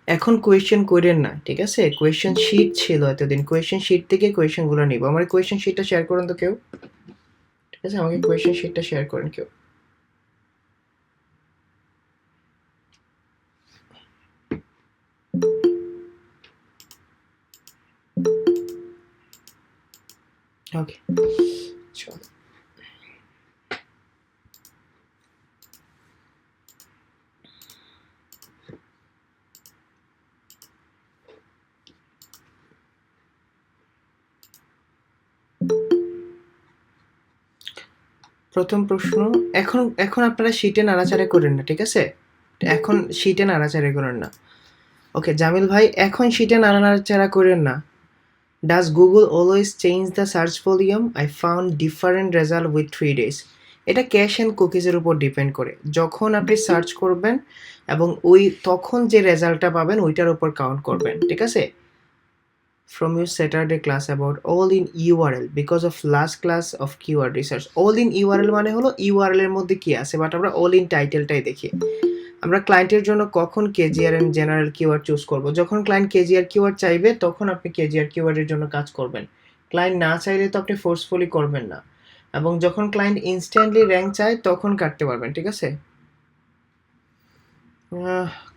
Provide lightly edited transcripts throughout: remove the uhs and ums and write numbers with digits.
এখন কোয়েশ্চেন করেন না, ঠিক আছে? কোয়েশ্চেন শিট ছিল এতদিন, কোয়েশ্চেন শিট থেকে কোয়েশ্চেনগুলো নিব। আমার কোয়েশ্চেন শিটটা শেয়ার করুন তো কেউ, ঠিক আছে? আমাকে কোয়েশ্চেন শিটটা শেয়ার করেন কেউ। ওকে, চলো। প্রথম প্রশ্ন, এখন এখন আপনারা শিটে নাড়াচাড়া করেন না, ঠিক আছে? এখন শিটে নাড়াচাড়া করেন না। ওকে জামিল ভাই, এখন শিটে নাড়াচাড়া করেন না। Does Google always change the search volume? I found different result with 3 days। এটা ক্যাশ অ্যান্ড কুকিজের উপর ডিপেন্ড করে। যখন আপনি সার্চ করবেন এবং তখন যে রেজাল্টটা পাবেন ওইটার উপর কাউন্ট করবেন, ঠিক আছে? From your Saturday class about all in URL because of last class of keyword research. All in URL মানে হলো URL এর মধ্যে কি আছে, বাট আমরা all in টাইটেলটাই দেখি। আমরা ক্লায়েন্টের জন্য কখন KGR and general keyword choose করব? যখন ক্লায়েন্ট কেজিআর কিওয়ার্ড চাইবে তখন আপনি কেজিআর কিওয়ার্ডের জন্য কাজ করবেন। ক্লায়েন্ট না চাইলে তো আপনি ফোর্সফুলি করবেন না। এবং যখন ক্লায়েন্ট ইনস্ট্যান্টলি র্যাঙ্ক চায় তখন কাটতে পারবেন, ঠিক আছে?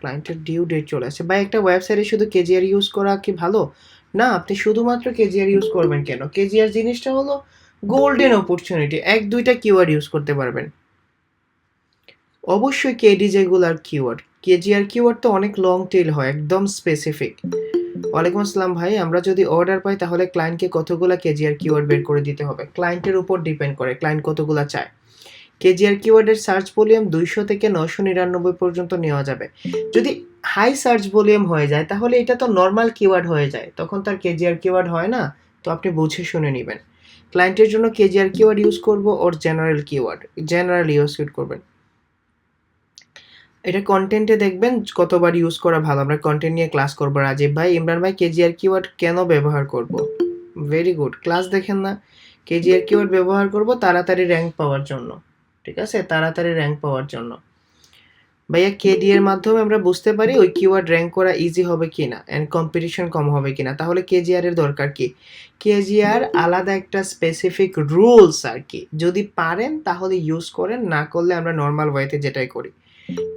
ক্লায়েন্টের ডিউ ডেট চলে আসছে। বা একটা ওয়েবসাইটে শুধু কেজিআর ইউজ করা কি ভালো? না, আপনি শুধুমাত্র কেজিআর ইউজ করবেন কেন? কেজিআর জিনিসটা হলো গোল্ডেন অপরচুনিটি, 1-2টা কিওয়ার্ড ইউজ করতে পারবেন। অবশ্যই কেডি যেগুলার কিওয়ার্ড, কেজিআর কিওয়ার্ড তো অনেক লং টেল হয়, একদম স্পেসিফিক। ওয়ালাইকুম আসসালাম ভাই, আমরা যদি অর্ডার পাই তাহলে ক্লায়েন্টকে কতগুলা কেজিআর কিওয়ার্ড বের করে দিতে হবে? ক্লায়েন্টের উপর ডিপেন্ড করে ক্লায়েন্ট কতগুলা চায়। কেজিআর কিওয়ার্ডের সার্চ ভলিউম 200 থেকে 999 পর্যন্ত নেওয়া যাবে। যদি হাই সার্চ ভলিউম হয়ে যায় তাহলে এটা তো নর্মাল কিওয়ার্ড হয়ে যায়, তখন তার কেজিআর কিওয়ার্ড হয় না। তো আপনি বুঝে শুনে নেবেন। ক্লায়েন্টের জন্য কেজিআর কিওয়ার্ড ইউজ করব ওর জেনারেল কিওয়ার্ড, জেনারেল ইউজ করবেন। এটা কন্টেন্টে দেখবেন কতবার ইউজ করা ভালো। আমরা কন্টেন্ট নিয়ে ক্লাস করবো। রাজীব ভাই, ইমরান ভাই, কেজিআর কিওয়ার্ড কেন ব্যবহার করব? ভেরি গুড, ক্লাস দেখেন না? কেজিআর কিওয়ার্ড ব্যবহার করব তাড়াতাড়ি র্যাঙ্ক পাওয়ার জন্য, ঠিক আছে? তাড়াতাড়ি র্যাঙ্ক পাওয়ার জন্য। ভাইয়া কেডি এর মাধ্যমে আমরা বুঝতে পারি ওই কিওয়ার্ড র্যাঙ্ক করা ইজি হবে কিনা এন্ড কম্পিটিশন কম হবে কিনা। তাহলে কেজিআর এর দরকার কি? কেজিআর আলাদা একটা স্পেসিফিক রুলস আর কি। যদি পারেন তাহলে ইউজ করেন, না করলে আমরা নর্মাল ওয়েতে যেটাই করি।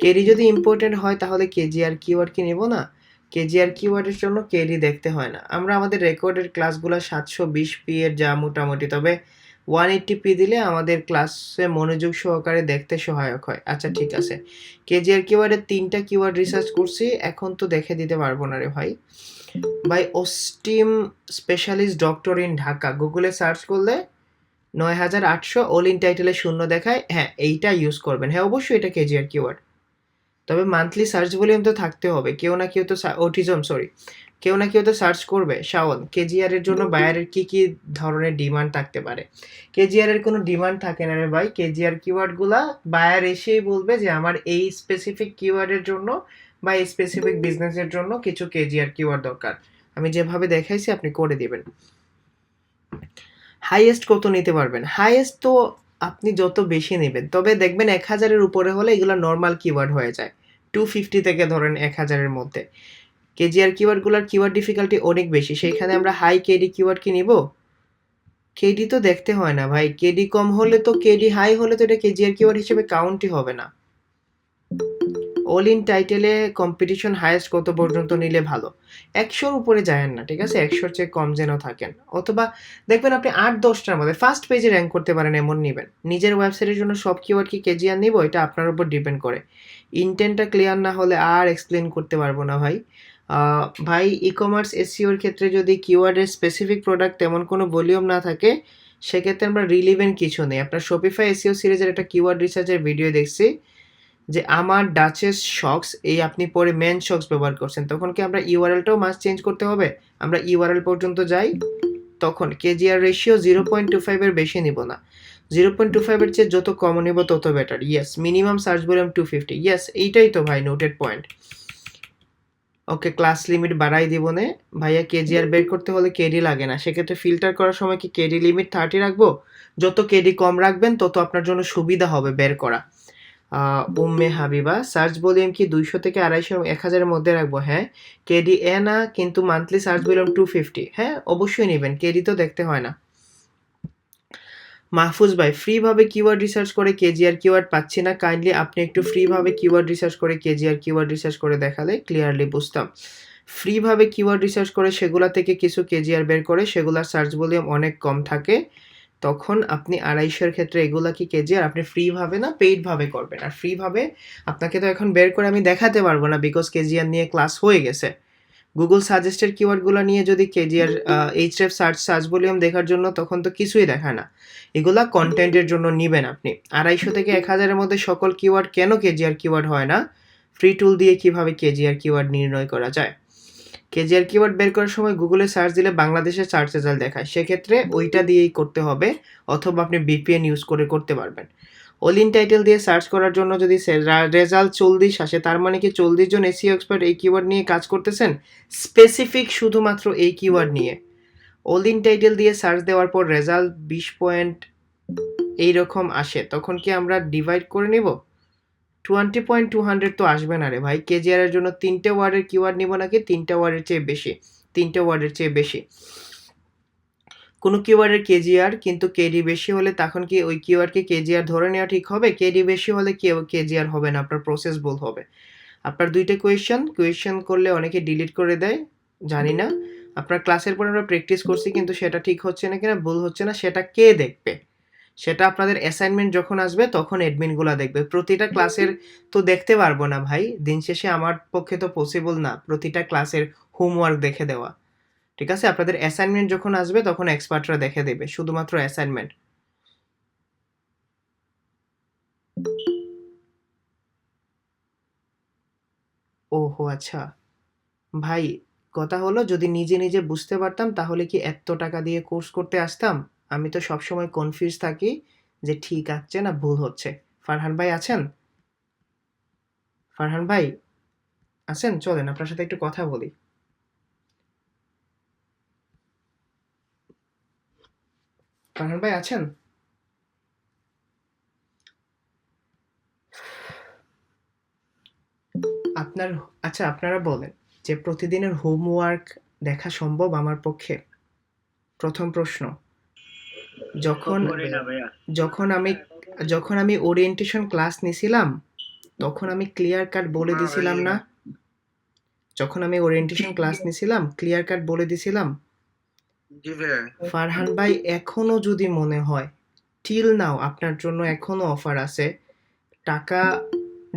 কেডি যদি ইম্পর্টেন্ট হয় তাহলে কেজিআর কিওয়ার্ড কি নেব না? কেজিআর কিওয়ার্ডের জন্য কেডি দেখতে হয় না। আমরা আমাদের রেকর্ডের ক্লাসগুলো 720p এর যা মোটামুটি, তবে 180p দিলে আমাদের ক্লাসে মনোযোগ সহকারে দেখতে সহায়ক হয়। আচ্ছা ঠিক আছে, কেজিআর কিওয়ার্ডের 3টা কিওয়ার্ড রিসার্চ করছি, এখন তো দেখে দিতে পারবো না রে ভাই। ভাই অস্টিম স্পেশালিস্ট ডক্টর ইন ঢাকা গুগলে সার্চ করলে 9800 অল ইন টাইটেলে 0 দেখায়। হ্যাঁ, এইটা ইউজ করবেন। হ্যাঁ অবশ্যই এটা কেজিআর কিওয়ার্ড। তবে মান্থলি সার্চ ভলিউম তো থাকতে হবে। কেউ না কেউ তো কেউ না কেউ তো সার্চ করবে। শাওন, কেজিআর এর জন্য বায়ারের কি কি ধরনের ডিমান্ড থাকতে পারে? কেজিআর এর কোনো ডিমান্ড থাকে না রে ভাই। কেজিআর কিওয়ার্ডগুলা বায়ার এসেই বলবে যে আমার এই স্পেসিফিক কিওয়ার্ডের জন্য বা এই স্পেসিফিক বিজনেসের জন্য কিছু কেজিআর কিওয়ার্ড দরকার। আমি যেভাবে দেখাইছি আপনি করে দিবেন। হাইয়েস্ট কত নিতে পারবেন? হাইয়েস্ট তো আপনি যত বেশি নেবেন, তবে দেখবেন 1000-এর উপরে হলে এগুলো নর্মাল কিওয়ার্ড হয়ে যায়। 250 থেকে ধরেন 1000-এর মধ্যে। কেজিআর কিওয়ার্ডগুলোর কিওয়ার্ড ডিফিকাল্টি অনেক বেশি, সেইখানে আমরা হাই কেডি কিওয়ার্ড কি নিব? কেডি তো দেখতে হয় না ভাই। কেডি কম হলে তো, কেডি হাই হলে তো এটা কেজিআর কিওয়ার্ড হিসেবে কাউন্টই হবে না। অল ইন টাইটেলে কম্পিটিশন হাইয়েস্ট কত পর্যন্ত নিলে ভালো? 100-র উপরে যায়েন না, ঠিক আছে? 100-র চেয়ে কম যেন থাকেন। অথবা দেখবেন আপনি 8-10টার মধ্যে ফার্স্ট পেজে র্যাঙ্ক করতে পারেন এমন নিবেন। নিজের ওয়েবসাইটের জন্য সব কিওয়ার্ড কি কেজিআর নিব? এটা আপনার উপর ডিপেন্ড করে। ইনটেন্টটা ক্লিয়ার না হলে আর এক্সপ্লেন করতে পারবো না ভাই। ভাই ই-কমার্স এসইওর ক্ষেত্রে যদি কিওয়ার্ডের স্পেসিফিক প্রোডাক্ট তেমন কোনো ভলিউম না থাকে সেক্ষেত্রে আমরা রিলিভেন্ট কিছু নেই। আপনার শপিফাই এসইও সিরিজের একটা কিওয়ার্ড রিসার্চের ভিডিও দেখছি যে আমার ডাচেস শক্স, এই আপনি পরে মেন শক্স ব্যবহার করছেন, তখন কি আমরা ইউআরএলটাও মাস্ট চেঞ্জ করতে হবে? আমরা ইউআরএল পর্যন্ত যাই, তখন কেজিআর রেশিও 0.25 এর বেশি নিব না। 0.25 এর চেয়ে যত কম নিব তত better. Yes, minimum search volume 250। Yes, এইটাই তো ভাই নোটেড পয়েন্ট। ওকে, ক্লাস লিমিট বাড়াই দিব নে ভাইয়া। কেজিআর বের করতে হলে কেডি লাগে না, সেক্ষেত্রে ফিল্টার করার সময় কি কেডি লিমিট 30 রাখবো? যত কেডি কম রাখবেন তত আপনার জন্য সুবিধা হবে বের করা। উম্মে হাবিবা, সার্চ ভলিউম কি 200 থেকে 250 1000 এর মধ্যে রাখবো? হ্যাঁ। কেডি এ না, কিন্তু মান্থলি সার্চ ভলিউম 250। হ্যাঁ, অবশ্যই নেবেন, কেডি তো দেখতে হয় না। মাহফুজ ভাই, ফ্রি ভাবে কিওয়ার্ড রিসার্চ করে কেজিআর কিওয়ার্ড পাচ্ছি না, কাইন্ডলি আপনি একটু ফ্রি ভাবে কিওয়ার্ড রিসার্চ করে কেজিআর কিওয়ার্ড রিসার্চ করে দেখালে ক্লিয়ারলি বুঝতাম। ফ্রি ভাবে কিওয়ার্ড রিসার্চ করে সেগুলা থেকে কিছু কেজিআর বের করে সেগুলার সার্চ ভলিউম অনেক কম থাকে, তখন আপনি 250 এর ক্ষেত্রে এগুলা কি কেজিআর আপনি ফ্রি ভাবে না পেইড ভাবে করবেন। আর ফ্রি ভাবে আপনাকে তো এখন বের করে আমি দেখাতে পারবো না, বিকজ কেজিআর নিয়ে ক্লাস হয়ে গেছে। গুগল সাজেস্টেড কিওয়ার্ডগুলো নিয়ে যদি কেজিআর এইচরেফ সার্চ ভলিউম দেখার জন্য, তখন তো কিছুই দেখায় না। এগুলা কন্টেন্টের জন্য নিবেন আপনি। 250 থেকে 1000 এর মধ্যে সকল কিওয়ার্ড কেন কেজিআর কিওয়ার্ড হয় না? ফ্রি টুল দিয়ে কিভাবে কেজিআর কিওয়ার্ড নির্ণয় করা যায়? কেজিআর কিওয়ার্ড বের করার সময় গুগলে সার্চ দিলে বাংলাদেশের সার্চ রেজাল্ট দেখায়, সেক্ষেত্রে ওইটা দিয়েই করতে হবে, অথবা আপনি বিপিএন ইউজ করে করতে পারবেন। অল ইন টাইটেল দিয়ে সার্চ করার জন্য যদি রেজাল্ট 40 আসে, তার মানে কি 40 জন এসইও এক্সপার্ট এই কিওয়ার্ড নিয়ে কাজ করতেছেন, স্পেসিফিক শুধুমাত্র এই কিওয়ার্ড নিয়ে। অল ইন টাইটেল দিয়ে সার্চ দেওয়ার পর রেজাল্ট 20 পয়েন্ট এইরকম আসে, তখন কি আমরা ডিভাইড করে নিব? 20.200 তো আসবে না রে ভাই। কেজিআর এর জন্য 3টে ওয়ার্ডের কিওয়ার্ড নিব নাকি 3টে ওয়ার্ডের চেয়ে বেশি? 3টে ওয়ার্ডের চেয়ে বেশি। কোনো কিওয়ার্ডের কেজিআর কিন্তু কেডি বেশি হলে তখন কি ওই কিওয়ার্ডকে কেজিআর ধরে নেওয়া ঠিক হবে? কেডি বেশি হলে কেজিআর হবে না, আপনার প্রসেস ভুল হবে। আপনার 2টে কোয়েশ্চেন করলে অনেকে ডিলিট করে দেয়, জানি না। আপনার ক্লাসের পর আমরা প্র্যাকটিস করছি, কিন্তু সেটা ঠিক হচ্ছে না কিনা, ভুল হচ্ছে না, সেটা কে দেখবে? সেটা আপনাদের অ্যাসাইনমেন্ট যখন আসবে তখন অ্যাডমিনগুলা দেখবে। প্রতিটা ক্লাসের তো দেখতে পারবো না ভাই, দিন শেষে আমার পক্ষে তো পসিবল না প্রতিটা ক্লাসের হোমওয়ার্ক দেখে দেওয়া। ঠিক আছে, আপনাদের অ্যাসাইনমেন্ট যখন আসবে তখন এক্সপার্টরা দেখে দেবে, শুধুমাত্র অ্যাসাইনমেন্ট। ওহো আচ্ছা ভাই, কথা হলো যদি নিজে নিজে বুঝতে পারতাম তাহলে কি এত টাকা দিয়ে কোর্স করতে আসতাম? আমি তো সবসময় কনফিউজ থাকি যে ঠিক আছে না ভুল হচ্ছে। ফারহান ভাই আছেন? ফারহান ভাই আছেন? চলেন আপনার সাথে একটু কথা বলি। ফারহান ভাই আছেন? আপনার, আচ্ছা আপনারা বলেন যে প্রতিদিনের হোমওয়ার্ক দেখা সম্ভব আমার পক্ষে? প্রথম প্রশ্ন। যখন করি না ভাইয়া। যখন আমি যখন আমি ওরিয়েন্টেশন ক্লাস নিছিলাম, তখন আমি ক্লিয়ার কাট বলে দিছিলাম না? যখন আমি ওরিয়েন্টেশন ক্লাস নিছিলাম ক্লিয়ার কাট বলে দিছিলাম? জি ভাইয়া। ফারহান ভাই, এখনো যদি মনে হয়, টিল নাও আপনার জন্য এখনো অফার আছে, টাকা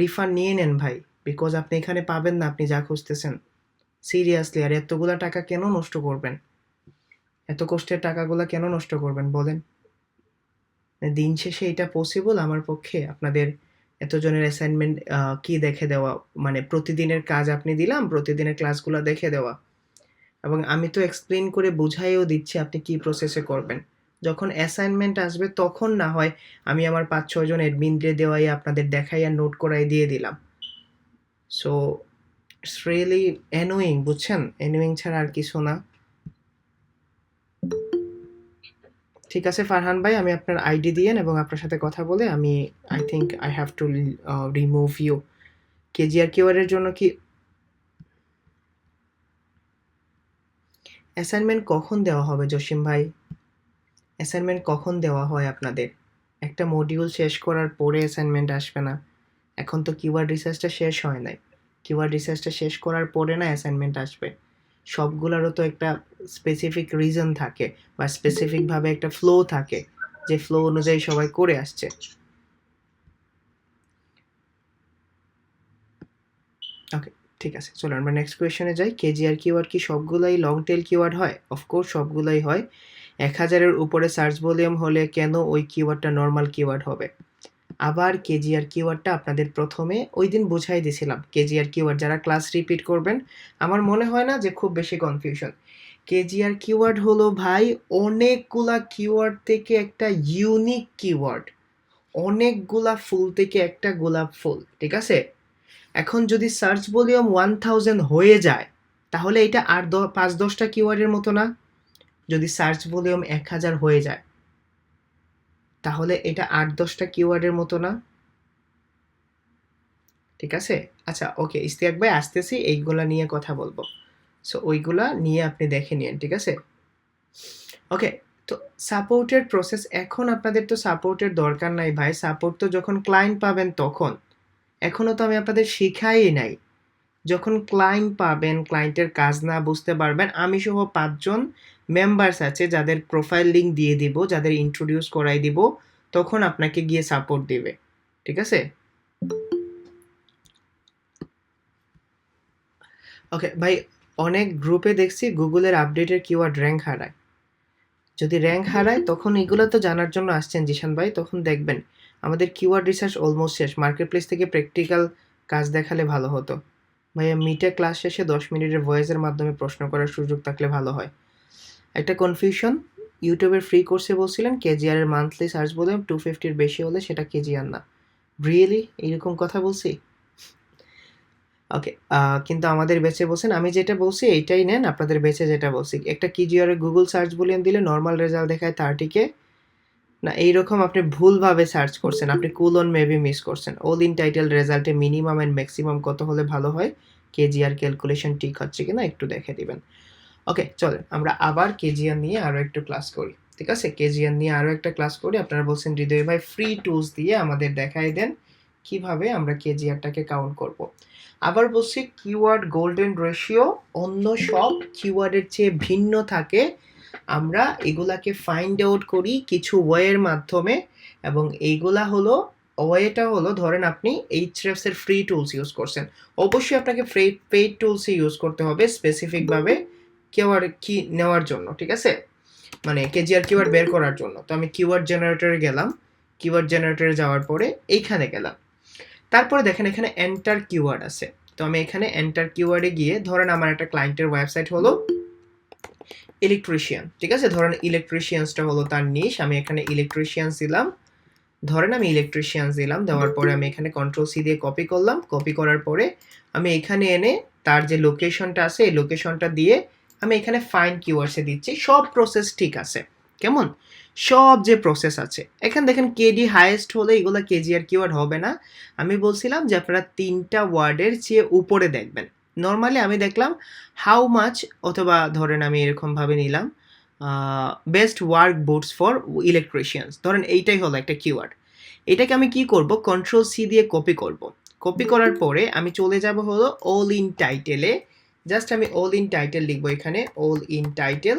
রিফান্ড নিয়ে নেন ভাই, বিকজ আপনি এখানে পাবেন না আপনি যা খুঁজতেছেন। সিরিয়াসলি, আর এতগুলা টাকা কেন নষ্ট করবেন? এত কষ্টের টাকাগুলা কেন নষ্ট করবেন বলেন? দিন শেষে এটা পসিবল আমার পক্ষে আপনাদের এতজনের অ্যাসাইনমেন্ট কি দেখে দেওয়া, মানে প্রতিদিনের কাজ আপনি দিলাম, প্রতিদিনের ক্লাসগুলো দেখে দেওয়া, এবং আমি তো এক্সপ্লেন করে বুঝাইও দিচ্ছি আপনি কি প্রসেসে করবেন। যখন অ্যাসাইনমেন্ট আসবে তখন না হয় আমি আমার 5-6 জন অ্যাডমিনদের দেওয়াই আপনাদের দেখাই আর নোট করাই দিয়ে দিলাম। সো ইটস রিয়েলি অ্যানোয়িং, বুঝছেন? অ্যানোয়িং ছাড়া আর কিছু না। ঠিক আছে ফারহান ভাই, আমি আপনার আইডি দিয়েন এবং আপনার সাথে কথা বলে আমি I think I have to remove you. KGR কিওয়ার্ডের জন্য কি অ্যাসাইনমেন্ট কখন দেওয়া হবে জসিম ভাই? অ্যাসাইনমেন্ট কখন দেওয়া হয় আপনাদের? একটা মডিউল শেষ করার পরে অ্যাসাইনমেন্ট আসবে না? এখন তো কিওয়ার্ড রিসার্চটা শেষ হয় নাই। কিওয়ার্ড রিসার্চটা শেষ করার পরে না অ্যাসাইনমেন্ট আসবে। সবগুলারও তো একটা স্পেসিফিক রিজন থাকে বা স্পেসিফিকভাবে একটা ফ্লো থাকে, যে ফ্লো অনুযায়ী সবাই করে আসছে। ওকে, ঠিক আছে, চলো আমরা নেক্সট কোয়েশ্চনে যাই। কেজিআর কিওয়ার্ড কি সবগুলাই লং টেল কিওয়ার্ড হয়? অফকোর্স সবগুলাই হয়। 1000-এর উপরে সার্চ ভলিউম হলে কেন ওই কিওয়ার্ডটা নর্মাল কিওয়ার্ড হবে? আবার কেজিআর কিওয়ার্ডটা আপনাদের প্রথমে ওই দিন বুঝাই দিছিলাম। কেজিআর কিওয়ার্ড যারা ক্লাস রিপিট করবেন, আমার মনে হয় না যে খুব বেশি কনফিউশন। কেজিআর কিওয়ার্ড হলো ভাই অনেকগুলা কিওয়ার্ড থেকে একটা ইউনিক কিওয়ার্ড, অনেকগুলা ফুল থেকে একটা গোলাপ ফুল, ঠিক আছে? এখন যদি সার্চ ভলিউম 1000 হয়ে যায়, তাহলে এটা আর 5-10টা কিওয়ার্ডের মতো না? যদি সার্চ ভলিউম 1000 হয়ে যায়, তাহলে এটা 8-10টা কিওয়ার্ডের মতো না? ঠিক আছে? আচ্ছা ওকে, ইশতিয়াক ভাই আসতেছি, এইগুলা নিয়ে কথা বলবো। সো ওইগুলা নিয়ে আপনি দেখে নিয়েন, ঠিক আছে? ওকে, তো সাপোর্টের প্রসেস, এখন আপনাদের তো সাপোর্টের দরকার নাই ভাই, সাপোর্ট তো যখন ক্লায়েন্ট পাবেন তখন। এখনো তো আমি আপনাদের শিখাই নাই। যখন ক্লায়েন্ট পাবেন, ক্লায়েন্টের কাজ না বুঝতে পারবেন, আমি সহ ৫ জন মেম্বার্স আছে যাদের প্রোফাইল লিংক দিয়ে দিব, যাদের ইন্ট্রোডিউস করাই দিব, তখন আপনাকে গিয়ে সাপোর্ট দিবে। ঠিক আছে? ওকে ভাই, অনেক গ্রুপে দেখছি গুগলের আপডেটের কিওয়ার্ড র্যাঙ্ক হারায়। যদি র্যাঙ্ক হারায় তখন এগুলো তো জানার জন্য আসছেন জিশান ভাই, তখন দেখবেন আমাদের কিওয়ার্ড রিসার্চ অলমোস্ট শেষ। মার্কেট প্লেস থেকে প্র্যাকটিক্যাল কাজ দেখালে ভালো হতো। ভাইয়া মিটে ক্লাস শেষে 10 মিনিটের ভয়েসের মাধ্যমে প্রশ্ন করার সুযোগ থাকলে ভালো হয়। একটা কনফিউশন, ইউটিউবের ফ্রি কোর্সে বলছিলেন কেজিআর এর মান্থলি সার্চ বোধ 250 বেশি হলে সেটা কেজিআর না। রিয়েলি এইরকম কথা বলছি? ওকে, কিন্তু আমাদের বেচে বলছেন, আমি যেটা বলছি এইটাই নেন, আপনাদের বেচে যেটা বলছি। একটা কেজিআর এর গুগল সার্চ বুলিয়ন দিলে নর্মাল রেজাল্ট দেখায় 30K। না, এইরকম আপনি ভুলভাবে সার্চ করছেন, আপনি কুলন মেবি মিস করছেন। অল ইন টাইটেল রেজাল্টে মিনিমাম এন্ড ম্যাক্সিমাম কত হলে ভালো হয়, কেজিআর ক্যালকুলেশন ঠিক হচ্ছে কিনা একটু দেখে দিবেন। ওকে, চলেন আমরা আবার কেজিআর নিয়ে আরো একটু ক্লাস করি। ঠিক আছে, কেজিআর নিয়ে আরো একটা ক্লাস করি। আপনারা বলছেন হৃদয় ভাই ফ্রি টুলস দিয়ে আমাদের দেখাই দেন কিভাবে আমরা কেজিআরটাকে কাউন্ট করব। আবার বলছি, কিওয়ার্ড গোল্ডেন রেশিও অন্য সব কিওয়ার্ডের চেয়ে ভিন্ন থাকে। আমরা এগুলাকে ফাইন্ড আউট করি কিছু ওয়ের মাধ্যমে, এবং এইগুলা হলো, ওয়েটা হলো, ধরেন আপনি এইচরেফস এর ফ্রি টুলস ইউজ করছেন, অবশ্যই আপনাকে পেইড টুলস ইউজ করতে হবে স্পেসিফিকভাবে কিওয়ার্ড কি নেওয়ার জন্য। ঠিক আছে, মানে কেজিআর কিওয়ার্ড বের করার জন্য। তো আমি কিওয়ার্ড জেনারেটরে গেলাম, কিওয়ার্ড জেনারেটরে যাওয়ার পরে এইখানে গেলাম, তারপরে দেখেন এখানে এন্টার কিওয়ার্ড আছে। তো আমি এখানে এন্টার কিওয়ার্ডে গিয়ে, ধরেন আমার একটা ক্লায়েন্টের ওয়েবসাইট হলো ইলেকট্রিশিয়ান, ঠিক আছে, ধরেন ইলেকট্রিশিয়ানসটা হলো তার নিশ, আমি এখানে ইলেকট্রিশিয়ানস দিলাম, ধরেন আমি ইলেকট্রিশিয়ানস দিলাম, দেওয়ার পরে আমি এখানে কন্ট্রোল সি দিয়ে কপি করলাম, কপি করার পরে আমি এখানে এনে তার যে লোকেশনটা আছে এই লোকেশনটা দিয়ে আমি এখানে ফাইন্ড কিওয়ার্ডসে দিচ্ছি। সব প্রসেস ঠিক আছে, কেমন? সব যে প্রসেস আছে, এখানে দেখেন কেডি হাইয়েস্ট হলে এগুলো কেজিআর কিওয়ার্ড হবে না। আমি বলছিলাম যে আপনারা 3টা ওয়ার্ডের চেয়ে উপরে দেখবেন। নর্মালি আমি দেখলাম হাউ মাচ, অথবা ধরেন আমি এরকমভাবে নিলাম best work boots for electricians, ধরেন এইটাই হলো একটা কিওয়ার্ড। এটাকে আমি কি করব, কন্ট্রোল সি দিয়ে কপি করব। কপি করার পরে আমি চলে যাব হলো অল ইন টাইটেলে, জাস্ট আমি অল ইন টাইটেল লিখবো এখানে, অল ইন টাইটেল।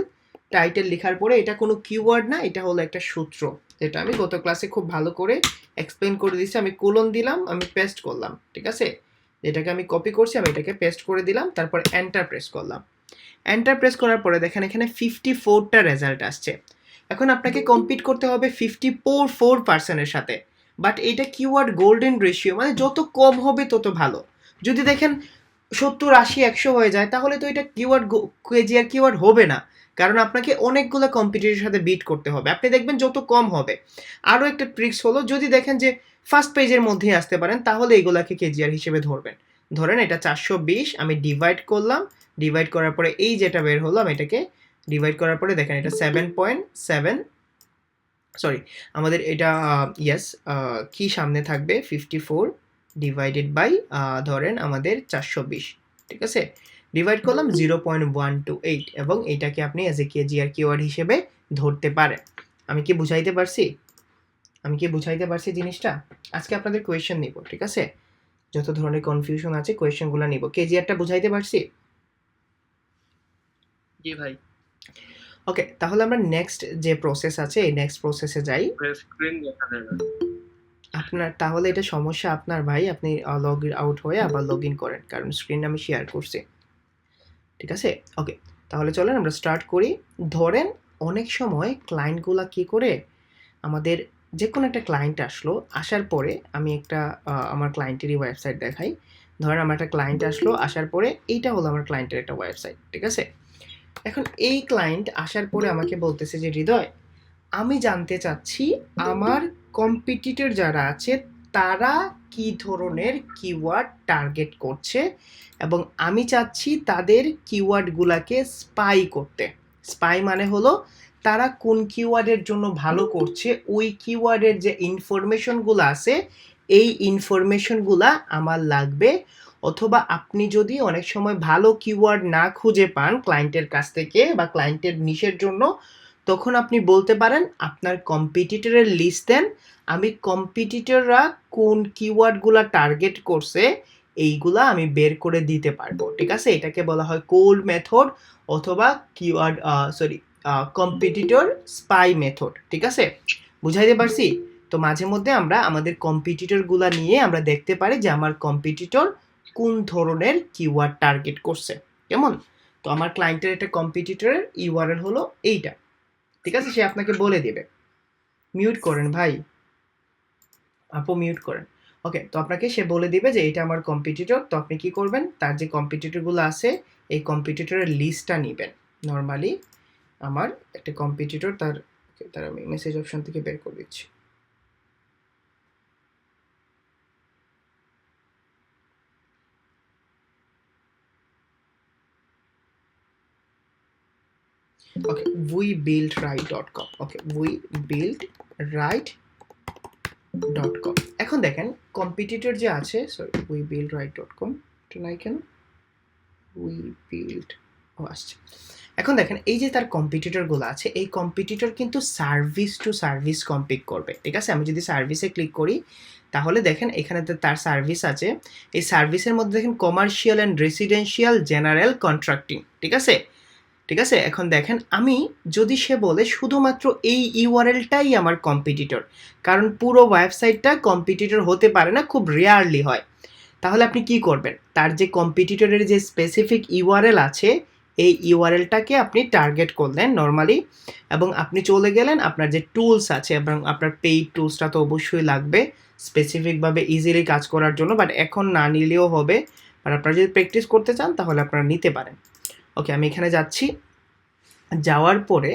টাইটেল লেখার পরে এটা কোনো কিওয়ার্ড না, এটা হলো একটা সূত্র, যেটা আমি গত ক্লাসে খুব ভালো করে এক্সপ্লেন করে দিয়েছি। আমি কোলন দিলাম, আমি পেস্ট করলাম, ঠিক আছে, এটাকে আমি কপি করছি, আমি এটাকে পেস্ট করে দিলাম, তারপর এন্টার প্রেস করলাম। এন্টার প্রেস করার পরে দেখেন এখানে 54টা রেজাল্ট আসছে। এখন আপনাকে কম্পিট করতে হবে 54% সাথে, বাট এটা কিওয়ার্ড গোল্ডেন রেশিও, মানে যত কম হবে তত ভালো। যদি দেখেন 70, 80, 100 হয়ে যায়, তাহলে তো এটা কিওয়ার্ড কেজিআর কিওয়ার্ড হবে না, কারণ আপনাকে অনেকগুলো কম্পিটিটরের সাথে বিট করতে হবে। আপনি দেখবেন যত কম হবে। আরও একটা ট্রিক্স হলো, যদি দেখেন যে ফার্স্ট পেজের মধ্যেই আসতে পারেন, তাহলে এগুলাকে কেজিআর হিসেবে ধরবেন। ধরেন এটা 420, আমি ডিভাইড করলাম, ডিভাইড করার পরে এই যেটা বের হলো, আমি এটাকে ডিভাইড করার পরে দেখেন এটা 7.7, সরি আমাদের এটা ইয়েস কি সামনে থাকবে 54 ডিভাইডেড বাই ধরেন আমাদের 420, ঠিক আছে, ডিভাইড করলাম 0.128, এবং এটাকে আপনি অ্যাজ এ কেজিআর কিওয়ার্ড হিসেবে ধরতে পারেন। আমি কি বুঝাইতে পারছি? জিনিসটা? আজকে আপনাদের কোয়েশ্চেন নিব, ঠিক আছে, যত ধরনের কনফিউশন আছে কোয়েশ্চেনগুলো নিব। কেজিআরটা বুঝাইতে পারছি? জি ভাই। ওকে, তাহলে আমরা নেক্সট যে প্রসেস আছে এই নেক্সট প্রসেসে যাই। স্ক্রিন দেখা যায় না। আপনার তাহলে এটা সমস্যা আপনার ভাই, আপনি লগ আউট হয়ে আবার লগ ইন করেন, কারণ স্ক্রিন আমি শেয়ার করছি, ঠিক আছে। ওকে, তাহলে চলেন আমরা স্টার্ট করি। ধরেন অনেক সময় ক্লায়েন্টগুলা কি করে, আমাদের যে কোনো একটা ক্লায়েন্ট আসলো, আসার পরে আমি একটা আমার ক্লায়েন্টেরই ওয়েবসাইট দেখাই। ধরেন আমার একটা ক্লায়েন্ট আসলো, আসার পরে এইটা হলো আমার ক্লায়েন্টের একটা ওয়েবসাইট, ঠিক আছে। এখন এই ক্লায়েন্ট আসার পরে আমাকে বলতেছে যে হৃদয়, আমি জানতে চাচ্ছি আমার কম্পিটিটর যারা আছে তারা কি ধরনের কিওয়ার্ড টার্গেট করছে, এবং আমি চাচ্ছি তাদের কিওয়ার্ডগুলোকে স্পাই করতে। স্পাই মানে হলো তারা কোন কিওয়ার্ডের জন্য ভালো করছে, ওই কিওয়ার্ডের যে ইনফরমেশনগুলো আছে এই ইনফরমেশনগুলা আমার লাগবে, অথবা আপনি যদি অনেক সময় ভালো কিওয়ার্ড না খুঁজে পান ক্লায়েন্টের কাছ থেকে বা ক্লায়েন্টের নিশের জন্য, তখন আপনি বলতে পারেন আপনার কম্পিটিটরের লিস্ট দেন, আমি কম্পিটিটররা কোন কিওয়ার্ডগুলা টার্গেট করছে এইগুলা আমি বের করে দিতে পারবো। ঠিক আছে, এটাকে বলা হয় কোল্ড মেথড অথবা কিওয়ার্ড কম্পিটিটর স্পাই মেথড। ঠিক আছে, বুঝাইতে পারছি? তো মাঝে মধ্যে আমরা আমাদের কম্পিটিটরগুলা নিয়ে আমরা দেখতে পারি যে আমার কম্পিটিটর কোন ধরনের কিওয়ার্ড টার্গেট করছে। কেমন? তো আমার ক্লায়েন্টের একটা কম্পিটিটরের ইউআরএল হলো এইটা। ঠিক আছে, সে আপনাকে বলে দিবে। মিউট করেন ভাই, আপু মিউট করেন। ওকে, তো আপনাকে সে বলে দিবে যে এটা আমার কম্পিটিটর। তো আপনি কি করবেন, তার যে কম্পিটিটরগুলো আছে এই কম্পিটিটরের লিস্টটা নেবেন। নর্মালি আমার একটা কম্পিটিটর, তার আমি মেসেজ অপশন থেকে বের করে দিচ্ছি। ওকে, webuildright.com। ওকে, webuildright.com। এখন দেখেন কম্পিটিটর যে আছে, সরি webuildright.com এটা নাই কেন, webuild আসছে। এখন দেখেন এই যে তার কম্পিটিটরগুলো আছে, এই কম্পিটিটর কিন্তু সার্ভিস টু সার্ভিস কম্পিট করবে। ঠিক আছে, আমি যদি সার্ভিসে ক্লিক করি তাহলে দেখেন এখানে তার সার্ভিস আছে। এই সার্ভিসের মধ্যে দেখেন commercial and residential general contracting. ঠিক আছে, ঠিক আছে। এখন দেখেন আমি যদি সে বলে শুধুমাত্র এই ইউআরএলটাই আমার কম্পিটিটর, কারণ পুরো ওয়েবসাইটটা কম্পিটিটর হতে পারে না, খুব রেয়ারলি হয়, তাহলে আপনি কি করবেন, তার যে কম্পিটিটরের যে স্পেসিফিক ইউআরএল আছে এই ইউআরএলটাকে আপনি টার্গেট করলেন নর্মালি, এবং আপনি চলে গেলেন আপনার যে টুলস আছে, এবং আপনার পেইড টুলসটা তো অবশ্যই লাগবে স্পেসিফিকভাবে ইজিলি কাজ করার জন্য, বাট এখন না নিলেও হবে, আর আপনারা যদি প্র্যাকটিস করতে চান তাহলে আপনারা নিতে পারেন। ওকে, আমি এখানে যাচ্ছি, যাওয়ার পরে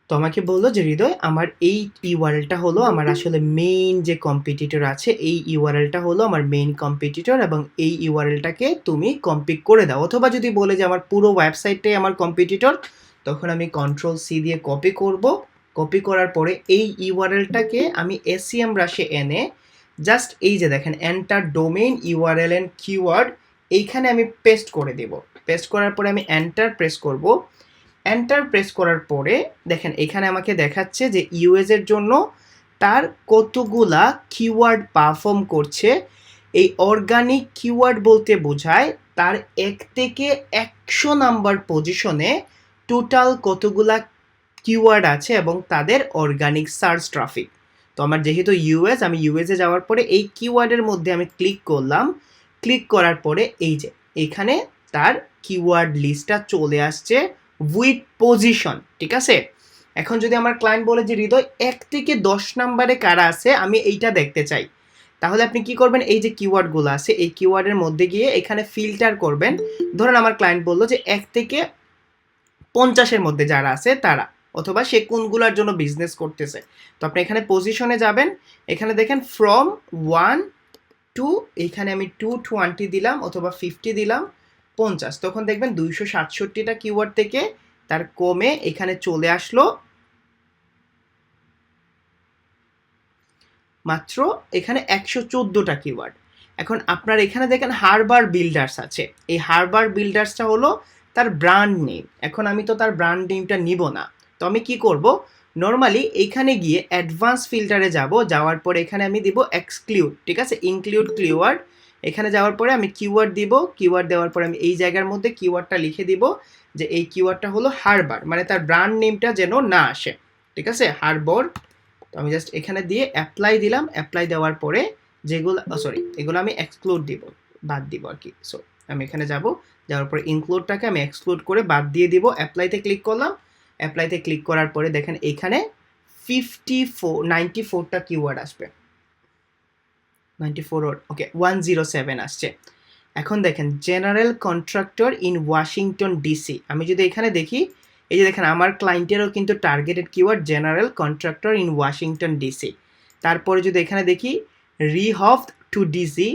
তো আমাকে বললো যে হৃদয় আমার এই ইউআরএলটা হলো আমার আসলে মেইন যে কম্পিটিটর আছে, এই ইউআরএলটা হলো আমার মেইন কম্পিটিটর, এবং এই ইউআরএলটাকে তুমি কম্পিট করে দাও। অথবা যদি বলে যে আমার পুরো ওয়েবসাইটটাই আমার কম্পিটিটর, তখন আমি Ctrl+C দিয়ে কপি করব। কপি করার পরে এই ইউআরএলটাকে আমি এসইএম ব্রাশে এনে জাস্ট এই যে দেখেন enter domain URL and keyword, এইখানে আমি পেস্ট করে দেব। পেস্ট করার পরে আমি এন্টার প্রেস করব। এন্টার প্রেস করার পরে দেখেন এখানে আমাকে দেখাচ্ছে যে ইউএস এর জন্য তার কতগুলা কিওয়ার্ড পারফর্ম করছে। এই অর্গানিক কিওয়ার্ড বলতে বোঝায় তার 1 থেকে 100 নাম্বার পজিশনে টোটাল কতগুলা কিওয়ার্ড আছে এবং তাদের অর্গানিক সার্চ ট্রাফিক। তো আমার যেহেতু ইউএস, আমি ইউএসএ যাওয়ার পরে এই কিওয়ার্ডের মধ্যে আমি ক্লিক করলাম। ক্লিক করার পরে এই যে এখানে তার কিওয়ার্ড লিস্টটা চলে আসছে উইথ পজিশন। ঠিক আছে, এখন যদি আমার ক্লায়েন্ট বলে যে হৃদয় 1 থেকে 10 নাম্বারে কারা আছে আমি এইটা দেখতে চাই, তাহলে আপনি কি করবেন, এই যে কিওয়ার্ডগুলো আছে এই কিওয়ার্ডের মধ্যে গিয়ে এখানে ফিল্টার করবেন। ধরেন আমার ক্লায়েন্ট বললো যে 1 থেকে 50-এর মধ্যে যারা আছে তারা, অথবা সে কোনগুলোর জন্য বিজনেস করতেছে। তো আপনি এখানে পজিশনে যাবেন, এখানে দেখেন ফ্রম 1 টু, এখানে আমি 220 দিলাম অথবা 50 দিলাম 50, তখন দেখবেন 267টা কিওয়ার্ড থেকে তার কমে এখানে চলে আসলো মাত্র এখানে 114টা কিওয়ার্ড। এখন আপনার এখানে দেখেন হারবার বিল্ডার্স আছে, এই হারবার বিল্ডার্সটা হলো তার ব্র্যান্ড নেম। এখন আমি তো তার ব্র্যান্ড নেমটা নিব না, তো আমি কি করব, নর্মালি এখানে গিয়ে অ্যাডভান্স ফিল্টারে যাব, যাওয়ার পরে এখানে আমি দিব এক্সক্লুড। ঠিক আছে, ইনক্লুড কিওয়ার্ড, এখানে যাওয়ার পরে আমি কিওয়ার্ড দিব। কিওয়ার্ড দেওয়ার পরে আমি এই জায়গার মধ্যে কিওয়ার্ডটা লিখে দিব যে এই কিওয়ার্ডটা হলো হারবার, মানে তার ব্র্যান্ড নেমটা যেন না আসে। ঠিক আছে, হারবার। তো আমি জাস্ট এখানে দিয়ে অ্যাপ্লাই দিলাম। অ্যাপ্লাই দেওয়ার পরে যেগুলো এগুলো আমি এক্সক্লুড দিব, বাদ দিব আর কি। সো আমি এখানে যাব, যাওয়ার পরে ইনক্লুডটাকে আমি এক্সক্লুড করে বাদ দিয়ে দিব। অ্যাপ্লাইতে ক্লিক করলাম। অ্যাপ্লাইতে ক্লিক করার পরে দেখেন এখানে 94টা কিওয়ার্ড আসবে। 94, ওকে 107 আসছে। এখন দেখেন general contractor in Washington DC, আমি যদি এখানে দেখি এই যে দেখেন আমার ক্লায়েন্টেরও কিন্তু targeted keyword general contractor in Washington DC. তারপরে যদি এখানে দেখি রিহফ to DC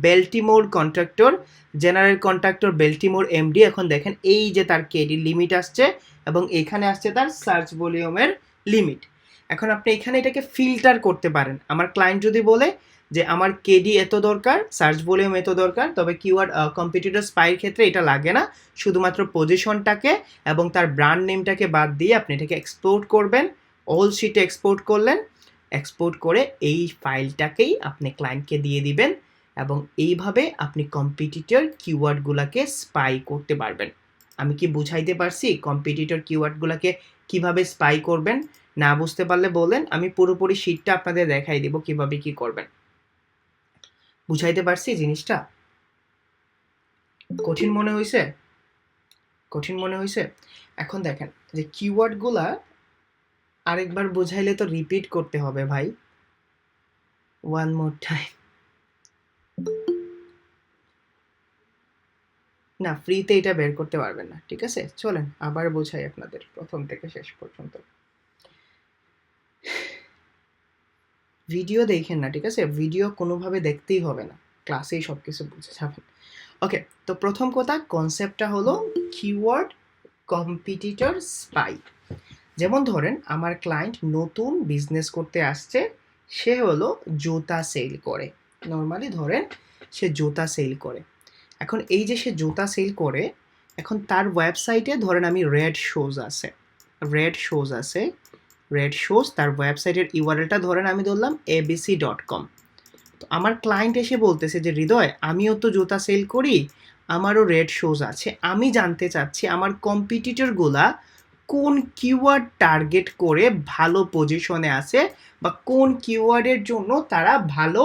Baltimore contractor, general contractor Baltimore MD. এখন দেখেন এই যে তার কেডি লিমিট আসছে এবং এখানে আসছে তার সার্চ ভলিউমের লিমিট। এখন আপনি এখানে এটাকে ফিল্টার করতে পারেন। আমার ক্লায়েন্ট যদি বলে যে আমার কেডি এত দরকার, সার্চ ভলিউম এত দরকার, তবে কিওয়ার্ড কম্পিটিটর স্পাইয়ের ক্ষেত্রে এটা লাগে না, শুধুমাত্র পজিশনটাকে এবং তার ব্র্যান্ড নেমটাকে বাদ দিয়ে আপনি এটাকে এক্সপোর্ট করবেন। অল শিটে এক্সপোর্ট করলেন, এক্সপোর্ট করে এই ফাইলটাকেই আপনি ক্লায়েন্টকে দিয়ে দিবেন এবং এইভাবে আপনি কম্পিটিটর কিওয়ার্ডগুলোকে স্পাই করতে পারবেন। আমি কি বুঝাইতে পারছি কম্পিটিটর কিওয়ার্ডগুলোকে কিভাবে স্পাই করবেন? না বুঝতে পারলে বলেন, আমি পুরোপুরি শিটটা আপনাদের দেখাই দিব কিভাবে কি করবেন। বুঝাইতে পারছি জিনিসটা? কঠিন মনে হয়েছে? কঠিন মনে হয়েছে? এখন দেখেন যে কিওয়ার্ডগুলা আরেকবার বুঝাইলে তো রিপিট করতে হবে ভাই। One more time. না, ফ্রিতে এটা বের করতে পারবেন না, ঠিক আছে? চলেন আবার বোঝাই আপনাদের প্রথম থেকে শেষ পর্যন্ত। ভিডিও দেখেন না, ঠিক আছে? ভিডিও কোনোভাবে দেখতেই হবে না, ক্লাসেই সব কিছু বুঝে যাবেন। ওকে, তো প্রথম কথা কনসেপ্টটা হলো কিওয়ার্ড কম্পিটিটর স্পাই। যেমন ধরেন আমার ক্লায়েন্ট নতুন বিজনেস করতে আসছে, সে হলো জুতা সেল করে। নর্মালি ধরেন সে জুতা সেল করে। এখন এই যে সে জুতা সেল করে, এখন তার ওয়েবসাইটে ধরেন আমি রেড শোজ আছে, তার ওয়েবসাইটের ইউআরএলটা ধরেন আমি ধরলাম abc.com। তো আমার ক্লায়েন্ট এসে বলতেছে যে হৃদয়, আমিও তো জুতা সেল করি, আমারও রেড শোজ আছে, আমি জানতে চাচ্ছি আমার কম্পিটিটরগুলা কোন কিওয়ার্ড টার্গেট করে ভালো পজিশনে আছে বা কোন কিওয়ার্ডের জন্য তারা ভালো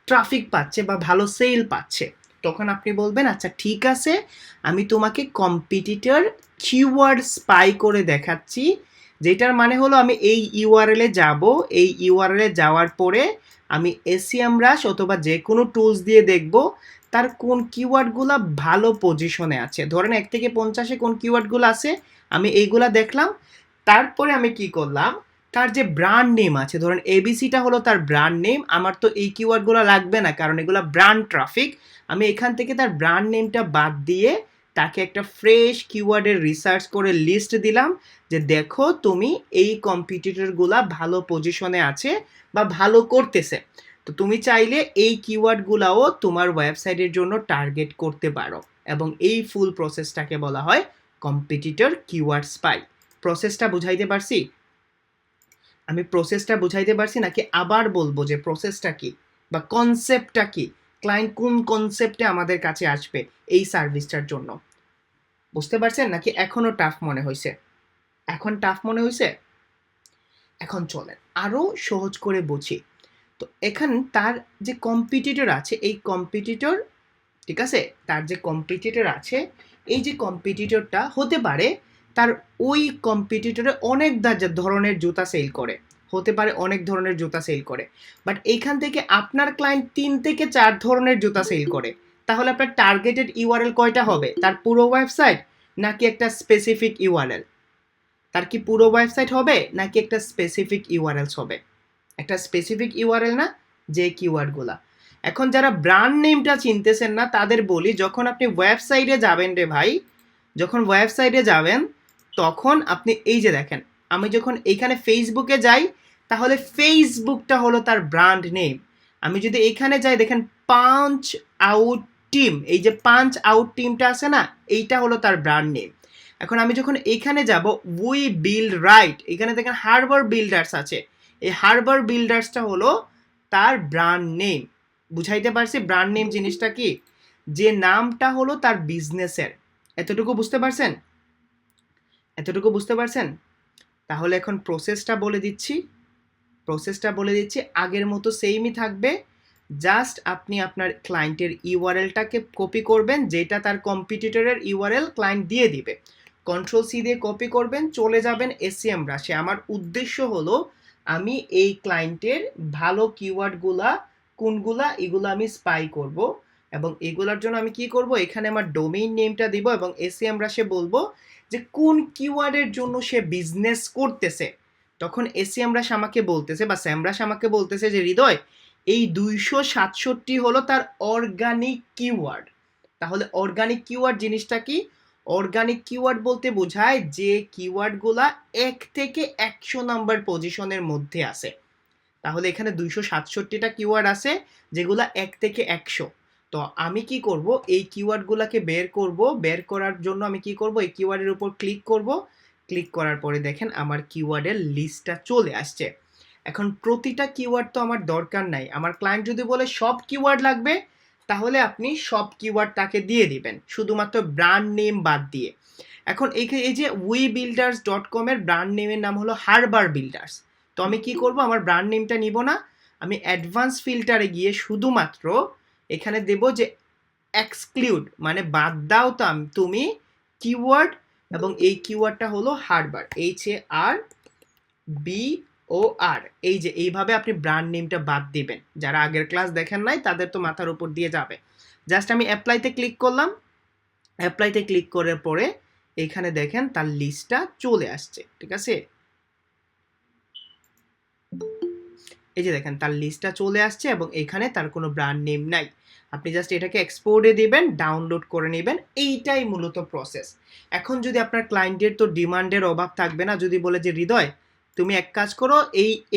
ট্রাফিক পাচ্ছে বা ভালো সেল পাচ্ছে। তখন আপনি বলবেন আচ্ছা ঠিক আছে, আমি তোমাকে কম্পিটিটর কিওয়ার্ড স্পাই করে দেখাচ্ছি, যেটার মানে হলো আমি এই ইউআরএলে যাব, এই ইউআরএলে যাওয়ার পরে আমি এসইএমরাশ অথবা যে কোনো টুলস দিয়ে দেখব তার কোন কিওয়ার্ডগুলো ভালো পজিশনে আছে। ধরেন 1 থেকে 50-এ কোন কিওয়ার্ডগুলো আছে আমি এইগুলা দেখলাম। তারপরে আমি কি করলাম, তার যে ব্র্যান্ড নেম আছে, ধরেন এবিসিটা হলো তার ব্র্যান্ড নেম, আমার তো এই কিওয়ার্ডগুলো লাগবে না কারণ এগুলো ব্র্যান্ড ট্রাফিক। আমি এখান থেকে তার ব্র্যান্ড নেমটা বাদ দিয়ে তাকে একটা ফ্রেশ কিওয়ার্ডের রিসার্চ করে লিস্ট দিলাম যে দেখো তুমি এই কম্পিটিটরগুলা ভালো পজিশনে আছে বা ভালো করতেছে, তো তুমি চাইলে এই কিওয়ার্ডগুলাও তোমার ওয়েবসাইটের জন্য টার্গেট করতে পারো। এবং এই ফুল প্রসেসটাকে বলা হয় কম্পিটিটর কিওয়ার্ড স্পাই। প্রসেসটা বুঝাইতে পারছি? আমি প্রসেসটা বুঝাইতে পারছি নাকি আবার বলবো যে প্রসেসটা কি বা কনসেপ্টটা কি? ক্লায়েন্ট কোন কনসেপ্টে আমাদের কাছে আসবে এই সার্ভিসটার জন্য? বুঝতে পারছেন নাকি এখনো টাফ মনে হয়েছে? এখন টাফ মনে হয়েছে? এখন চলেন আরও সহজ করে বুঝি। তো এখান তার যে কম্পিটিটর আছে, এই কম্পিটিটর, ঠিক আছে, তার যে কম্পিটিটর আছে, এই যে কম্পিটিটরটা হতে পারে তার ওই কম্পিটিটরে অনেক ধরনের জুতা সেল করে, হতে পারে অনেক ধরনের জুতা সেল করে, বাট এইখান থেকে আপনার ক্লায়েন্ট 3 থেকে 4 ধরনের জুতা সেল করে। তাহলে আপনার টার্গেটেড ইউআরএল কয়টা হবে? তার পুরো ওয়েবসাইট নাকি একটা স্পেসিফিক ইউআরএল? তার কি পুরো ওয়েবসাইট হবে নাকি একটা স্পেসিফিক ইউআরএলস হবে? একটা স্পেসিফিক ইউআরএল না, যে কিওয়ার্ডগুলা। এখন যারা ব্র্যান্ড নেমটা চিনতেছেন না তাদের বলি, যখন আপনি ওয়েবসাইটে যাবেন রে ভাই, যখন ওয়েবসাইটে যাবেন তখন আপনি এই যে দেখেন, আমি যখন এইখানে ফেসবুকে যাই তাহলে ফেসবুকটা হলো তার ব্র্যান্ড নেম। আমি যদি এখানে যাই দেখেন পাঞ্চ আউট টিম, এই যে পাঞ্চ আউট টিমটা আছে না, এইটা হলো তার ব্র্যান্ড নেম। এখন আমি যখন এখানে যাব উই বিল্ড রাইট, এখানে দেখেন হারবার বিল্ডার্স আছে, এই হারবার বিল্ডার্সটা হলো তার ব্র্যান্ড নেম। বুঝাইতে পারছি ব্র্যান্ড নেম জিনিসটা কি? যে নামটা হলো তার বিজনেসের। এতটুকু বুঝতে পারছেন? এতটুকু বুঝতে পারছেন? তাহলে এখন প্রসেসটা বলে দিচ্ছি, আগের মতো সেমই থাকবে। জাস্ট আপনি আপনার ক্লায়েন্টের ইউআরএলটাকে কপি করবেন, যেটা তার কম্পিটিটরের ইউআরএল ক্লায়েন্ট দিয়ে দিবে। কন্ট্রোল-C দিয়ে কপি করবেন, চলে যাবেন এসইএমরাশে। আমার উদ্দেশ্য হলো আমি এই ক্লায়েন্টের ভালো কিওয়ার্ডগুলা কোনগুলা এগুলো আমি স্পাই করব এবং এগুলোর জন্য আমি কি করব, এখানে আমার ডোমেইন নেমটা দিব এবং এসইএমরাশে বলবো যে কোন কিওয়ার্ডের জন্য সে বিজনেস করতেছে। তখন এসইএমরাশ আমাকে বলতেছে বা স্যামরাশ আমাকে বলতেছে যে হৃদয়, এই 267 হলো তার অর্গানিক কিওয়ার্ড। তাহলে অর্গানিক কিওয়ার্ড জিনিসটা কি? অর্গানিক কিওয়ার্ড বলতে বোঝায় যে কিওয়ার্ডগুলা 1 থেকে 100 নাম্বার পজিশনের মধ্যে আছে। তাহলে এখানে 267টা কিওয়ার্ড আছে যেগুলা 1 থেকে 100। তো আমি কি করব, এই কিওয়ার্ডগুলোকে বের করব। বের করার জন্য আমি কি করব, এই কিওয়ার্ডের উপর ক্লিক করব। ক্লিক করার পরে দেখেন আমার কিওয়ার্ডের লিস্টটা চলে আসছে। এখন প্রতিটা কিওয়ার্ড তো আমার দরকার নাই। আমার ক্লায়েন্ট যদি বলে সব কিওয়ার্ড লাগবে, তাহলে আপনি সব কিওয়ার্ড তাকে দিয়ে দিবেন, শুধুমাত্র ব্র্যান্ড নেম বাদ দিয়ে। এখন এই যে WeBuilders.com এর ব্র্যান্ড নেমের নাম হলো হারবার বিল্ডার্স। তো আমি কি করব, আমার ব্র্যান্ড নেমটা নিব না, আমি অ্যাডভান্স ফিল্টারে গিয়ে শুধুমাত্র এখানে দেব যে এক্সক্লুড, মানে বাদ দাও তুমি কিওয়ার্ড, এবং এই কিওয়ার্ডটা হলো হারবার, HARBOR। এই যে এইভাবে আপনি ব্র্যান্ড নেমটা বাদ দিবেন। যারা আগের ক্লাস দেখেন নাই তাদের তো মাথার উপর দিয়ে যাবে। জাস্ট আমি অ্যাপ্লাইতে ক্লিক করলাম। অ্যাপ্লাইতে ক্লিক করার পরে এখানে দেখেন তার লিস্টটা চলে আসছে, ঠিক আছে? এই যে দেখেন তার লিস্টটা চলে আসছে এবং এখানে তার কোনো ব্র্যান্ড নেম নাই। আপনি জাস্ট এটাকে এক্সপোর্টে দিবেন, ডাউনলোড করে নেবেন। এইটাই মূলত প্রসেস। এখন যদি আপনার ক্লায়েন্টের তো ডিমান্ডের অভাব থাকবে না, যদি বলে যে হৃদয় তুমি এক কাজ করো,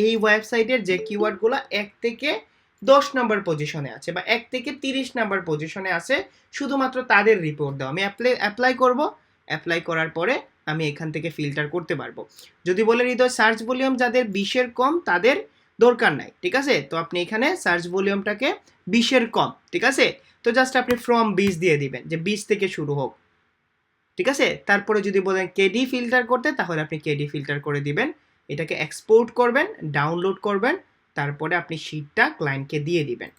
এই ওয়েবসাইটের যে কিওয়ার্ডগুলো 1 থেকে 10 নাম্বার পজিশনে আছে বা 1 থেকে 30 নাম্বার পজিশনে আছে, শুধুমাত্র তাদের রিপোর্ট দাও। আমি অ্যাপ্লাই করব। অ্যাপ্লাই করার পরে আমি এখান থেকে ফিল্টার করতে পারবো। যদি বলে হৃদয় সার্চ ভলিউম যাদের 20-এর কম তাদের দরকার নাই, ঠিক আছে? তো আপনি এখানে সার্চ ভলিউমটাকে 20-এর কম, ঠিক আছে? তো জাস্ট আপনি ফ্রম 20 দিয়ে দিবেন, যে 20 থেকে শুরু হোক, ঠিক আছে? তারপরে যদি বলেন কেডি ফিল্টার করতে, তাহলে আপনি কেডি ফিল্টার করে দিবেন। এটাকে এক্সপোর্ট করবেন, ডাউনলোড করবেন, তারপরে আপনি শীটটা ক্লায়েন্টকে দিয়ে দিবেন।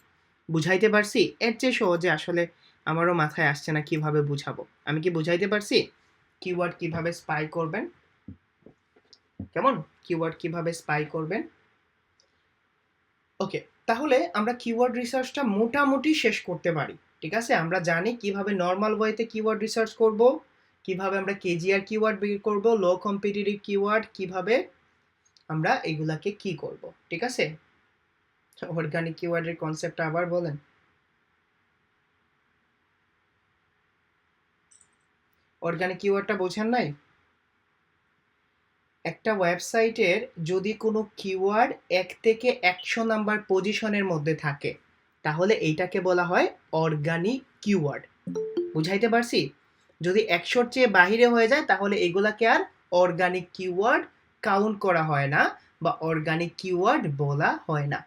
বুঝাইতে পারছি? এর চেয়ে সহজে আসলে আমারও মাথায় আসছে না কিভাবে বুঝাবো। আমি কি বুঝাইতে পারছি কিওয়ার্ড কিভাবে স্পাই করবেন? কেমন? কিওয়ার্ড কিভাবে স্পাই করবেন? ওকে, তাহলে আমরা কিওয়ার্ড রিসার্চটা মোটামুটি শেষ করতে পারি, ঠিক আছে? আমরা জানি কিভাবে নর্মাল ওয়েতে কিওয়ার্ড রিসার্চ করব, কিভাবে আমরা কেজিআর কিওয়ার্ড বের করব, লো কম্পিটিটিভ কিওয়ার্ড কিভাবে আমরা এগুলাকে কি করব, ঠিক আছে? অর্গানিক কিওয়ার্ডের কনসেপ্টটা আবার বলেন। অর্গানিক কিওয়ার্ডটা বোঝেন নাই? একটা ওয়েবসাইটের যদি কোনো কিওয়ার্ড 1 থেকে 100 নাম্বার পজিশনের মধ্যে থাকে, তাহলে এইটাকে বলা হয় অর্গানিক কিওয়ার্ড। বুঝাইতে পারছি? যদি 100-র চেয়ে বাহিরে হয়ে যায়, তাহলে এগুলাকে আর অর্গানিক কিওয়ার্ড কাউন্ট করা হয় না বা অর্গানিক কিওয়ার্ড বলা হয় না।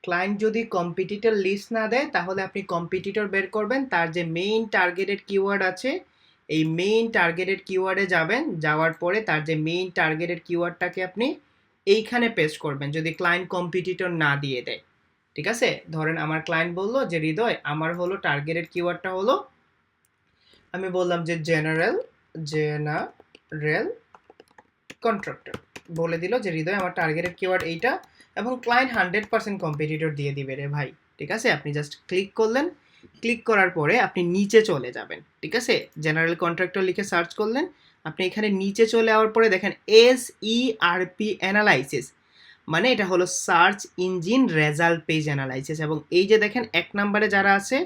ক্লায়েন্ট যদি কম্পিটিটর লিস্ট না দেয়, তাহলে আপনি কম্পিটিটর বের করবেন, তার যে মেইন টার্গেটেড কিওয়ার্ড আছে, এই মেইন টার্গেটেড কিওয়ার্ডে যাবেন। যাওয়ার পরে তার যে মেইন টার্গেটেড কিওয়ার্ডটাকে আপনি এইখানে পেস্ট করবেন, যদি ক্লায়েন্ট কম্পিটিটর না দিয়ে দেয়, ঠিক আছে? ধরেন আমার ক্লায়েন্ট বললো যে হৃদয় আমার হলো টার্গেটেড কিওয়ার্ডটা হলো, আমি বললাম যে জেনারেল কন্ট্রাক্টর, বলে দিল যে হৃদয় আমার টার্গেটেড কিওয়ার্ড এইটা, এবং ক্লায়েন্ট 100% কম্পিটিটর দিয়ে দিবে রে ভাই, ঠিক আছে? আপনি জাস্ট ক্লিক করলেন। ক্লিক করার পরে আপনি নিচে চলে যাবেন, ঠিক আছে? জেনারেল কন্ট্রাক্টর লিখে সার্চ করলেন। আপনি এখানে নিচে চলে যাওয়ার পরে দেখেন SERP অ্যানালাইসিস, মানে এটা হলো search engine result page analysis. এবং এই যে দেখেন 1 নম্বরে যারা আছে,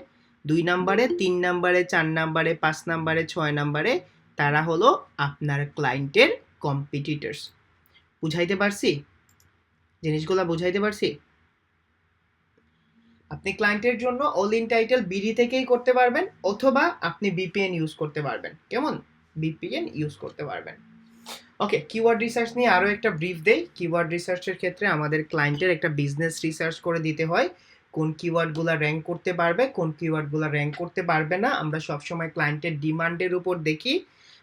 2 নম্বরে, 3 নম্বরে, 4 নম্বরে, 5 নম্বরে, 6 নম্বরে, তারা হলো আপনার ক্লায়েন্টের কম্পিটিটরস। বুঝাইতে পারছি? জিনিসগুলো বুঝাইতে পারছি? আপনি ক্লায়েন্টের জন্য অল ইন টাইটেল বিডি থেকেই করতে পারবেন, অথবা আপনি VPN ইউজ করতে পারবেন। কেমন? VPN ইউজ করতে পারবেন। ওকে, কিওয়ার্ড রিসার্চ নিয়ে আরও একটা ব্রিফ দেই। কিওয়ার্ড রিসার্চের ক্ষেত্রে আমাদের ক্লায়েন্টের একটা বিজনেস রিসার্চ করে দিতে হয়, কোন কিওয়ার্ডগুলো র্যাঙ্ক করতে পারবে, কোন কিওয়ার্ডগুলো র্যাঙ্ক করতে পারবে না। আমরা সবসময় ক্লায়েন্টের ডিমান্ডের উপর দেখি,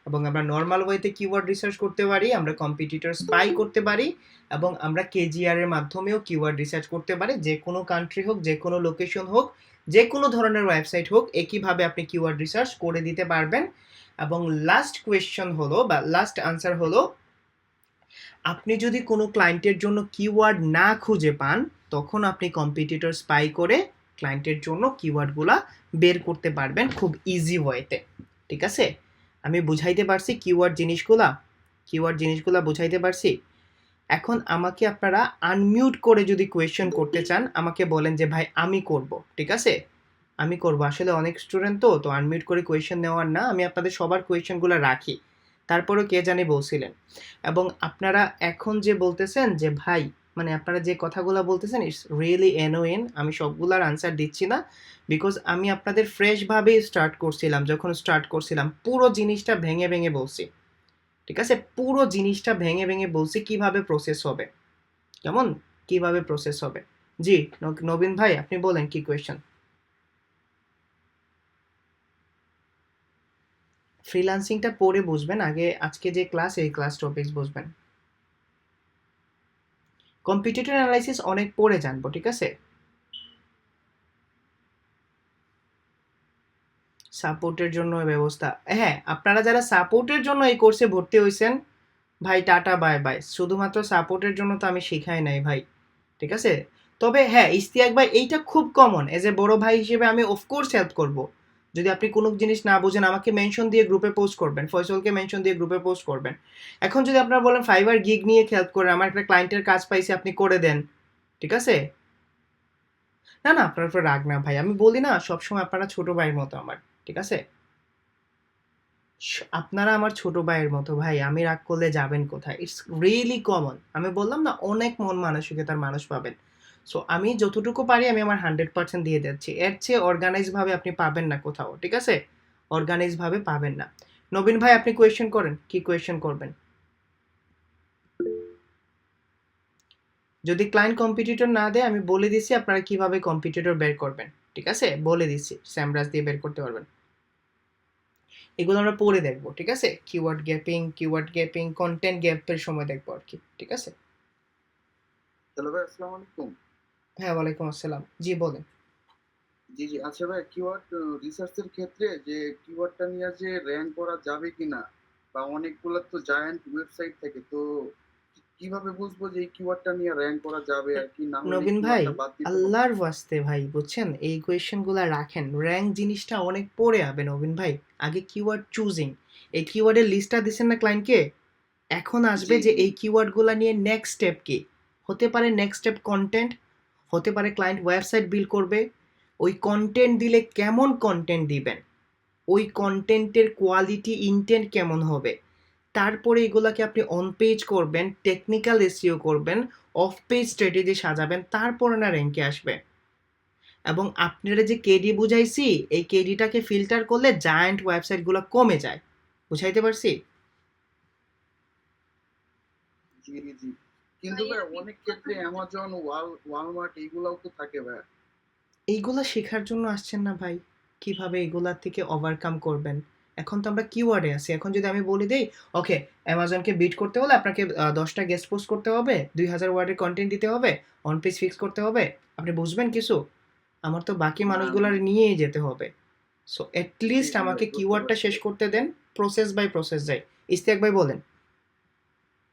এবং আমরা নর্মাল ওয়েতে কিওয়ার্ড রিসার্চ করতে পারি, আমরা কম্পিটিটর স্পাই করতে পারি, এবং আমরা কেজিআর এর মাধ্যমেও কিওয়ার্ড রিসার্চ করতে পারি। যে কোনো কান্ট্রি হোক, যে কোনো লোকেশন হোক, যে কোনো ধরনের ওয়েবসাইট হোক, একইভাবে আপনি কিওয়ার্ড রিসার্চ করে দিতে পারবেন। এবং লাস্ট কোয়েশ্চন হলো বা লাস্ট আনসার হলো, আপনি যদি কোনো ক্লায়েন্টের জন্য কিওয়ার্ড না খুঁজে পান, তখন আপনি কম্পিটিটর স্পাই করে ক্লায়েন্টের জন্য কিওয়ার্ডগুলা বের করতে পারবেন খুব ইজি ওয়েতে, ঠিক আছে? আমি বুঝাইতে পারছি কিওয়ার্ড জিনিসগুলা বুঝাইতে পারছি? এখন আমাকে আপনারা আনমিউট করে যদি কোয়েশ্চেন করতে চান আমাকে বলেন যে ভাই আমি করব, ঠিক আছে? আমি করব, আসলে অনেক স্টুডেন্ট তো আনমিউট করে কোয়েশ্চেন নেওয়ার না, আমি আপনাদের সবার কোয়েশ্চেনগুলো রাখি, তারপরেও কে জানি বলছিলেন। এবং আপনারা এখন যে বলতেছেন যে ভাই, মানে আপনারা যে কথাগুলো বলতেছেন ইটস রিয়েলি অ্যানোয়িং, আমি সবগুলার আনসার দিচ্ছি না, বিকজ আমি আপনাদের ফ্রেশভাবে স্টার্ট করছিলাম, যখন স্টার্ট করছিলাম পুরো জিনিসটা ভেঙে ভেঙে বলছি, ঠিক আছে? পুরো জিনিসটা ভেঙে ভেঙে বলছি কিভাবে প্রসেস হবে, কেমন, কিভাবে প্রসেস হবে। জি, নবীন ভাই আপনি বলেন কি কোয়েশ্চেন। ফ্রিল্যান্সিংটা পরে বুঝবেন, আগে আজকে যে ক্লাস এই ক্লাস টপিকস বুঝবেন। কম্পিটিটর অ্যানালাইসিস অনেক পরে জানবো, ঠিক আছে? সাপোর্টের জন্য ব্যবস্থা, হ্যাঁ আপনারা যারা সাপোর্টের জন্য এই কোর্সে ভর্তি হয়েছেন ভাই টাটা বাই বাই, শুধুমাত্র সাপোর্টের জন্য তো আমি শিখাই নাই ভাই, ঠিক আছে? তবে হ্যাঁ ইস্তিয়াক ভাই এইটা খুব কমন, এজ এ বড় ভাই হিসেবে আমি অফকোর্স হেল্প করব। যদি আপনি কোনো জিনিস না বুঝেন আমাকে মেনশন দিয়ে গ্রুপে পোস্ট করবেন, ফয়সলকে মেনশন দিয়ে গ্রুপে পোস্ট করবেন। এখন যদি আপনারা বলেন ফাইবার গিগ নিয়ে হেল্প করেন, আমার একটা ক্লায়েন্টের কাজ পাইছি আপনি করে দেন, ঠিক আছে? না না আপনার উপর রাগ না ভাই, আমি বলি না সবসময় আপনারা ছোট ভাইয়ের মতো আমার, ঠিক আছে? আপনারা আমার ছোট ভাইয়ের মতো ভাই, আমি রাগ করলে যাবেন কোথায়, ইটস রিয়েলি কমন, আমি বললাম না অনেক মন মানসিকতার মানুষ পাবেন। সো আমি যতটুকু পারি আমি আমার 100% দিয়ে যাচ্ছি, এর চেয়ে অর্গানাইজ ভাবে আপনি পাবেন না কোথাও, ঠিক আছে? অর্গানাইজ ভাবে পাবেন না। নবীন ভাই আপনি কোয়েশ্চেন করেন, কি কোয়েশ্চেন করবেন? যদি ক্লায়েন্ট কম্পিটিটর না দেয় আমি বলে দিচ্ছি আপনারা কিভাবে কম্পিটিটর বের করবেন, ঠিক আছে? বলে দিচ্ছি, স্যামরাজ দিয়ে বের করতে পারবেন। এগুলো আমরা পরে দেখবো, ঠিক আছে? কিওয়ার্ড গ্যাপিং কন্টেন্ট গ্যাপের সময় দেখবো আর কি, ঠিক আছে? হ্যালো ভাই, আসসালামু আলাইকুম। হ্যাঁ ওয়ালাইকুম আসসালাম, জি বলেন। জি জি, আচ্ছা ভাই, কিওয়ার্ড রিসার্চের ক্ষেত্রে যে কিওয়ার্ডটা নিয়ে যে র্যাঙ্ক করা যাবে কিনা, বা অনেকগুলো তো জায়ান্ট ওয়েবসাইট থাকে, তো কিভাবে বুঝবো যে এই কিওয়ার্ডটা নিয়ে র্যাঙ্ক করা যাবে, আর কি না হলে নবীন ভাই কিওয়ার্ডটা বাদ দিতে হবে? আল্লাহর ওয়াস্তে ভাই বুঝছেন এই কোয়েশ্চেন গুলা রাখেন, র্যাঙ্ক জিনিসটা অনেক পরে হবে নবীন ভাই, আগে কিওয়ার্ড চুজিং, এই কিওয়ার্ডের লিস্টটা দিচ্ছেন না ক্লায়েন্টকে, এখন আসবে জি যে জি এই কিওয়ার্ড গুলা নিয়ে নেক্সট স্টেপ কি হতে পারে, নেক্সট স্টেপ কন্টেন্ট হতে পারে, ক্লায়েন্ট ওয়েবসাইট বিল্ড করবে, ওই কন্টেন্ট দিলে কেমন কন্টেন্ট দিবেন, ওই কন্টেন্টের কোয়ালিটি ইনটেন্ট কেমন হবে, তারপরে এগুলাকে আপনি অন পেজ করবেন, টেকনিক্যাল এসইও করবেন, অফ পেজ স্ট্র্যাটেজি সাজাবেন, তারপরে না র্যাঙ্কে আসবে। এবং আপনারা যে কেডি বুঝাইছি এই কেডিটাকে ফিল্টার করলে জায়ান্ট ওয়েবসাইটগুলো কমে যায়, বুঝাইতে পারছি? জি জি। কিন্তু ভাইয়া ভাই আমি অনেক কথা ক্ষেত্রে বলতে অ্যামাজন, ওয়ালমার্ট এইগুলাও তো থাকে ভাই। এইগুলা শেখার জন্য আসছেন না ভাই, কিভাবে এগুলার থেকে ওভারকাম করবেন। এখন তো আমরা কিওয়ার্ডে আছি, এখন যদি আমি বলে দেই ওকে অ্যামাজনকে বিট করতে হলে আপনাকে 10টা গেস্ট পোস্ট করতে হবে, 2000 ওয়ার্ডের কন্টেন্ট দিতে হবে, অন পেজ ফিক্স করতে হবে, আপনি বুঝবেন কিছু? আমার তো বাকি না না। মানুষগুলোর নিয়েই যেতে হবে। সো জি লিস্ট জি ভাই, আমাকে বুঝতে কিওয়ার্ডটা পারছি। শেষ করতে দেন, প্রসেস বাই প্রসেস যাই। ইস্তেক ভাই বলেন।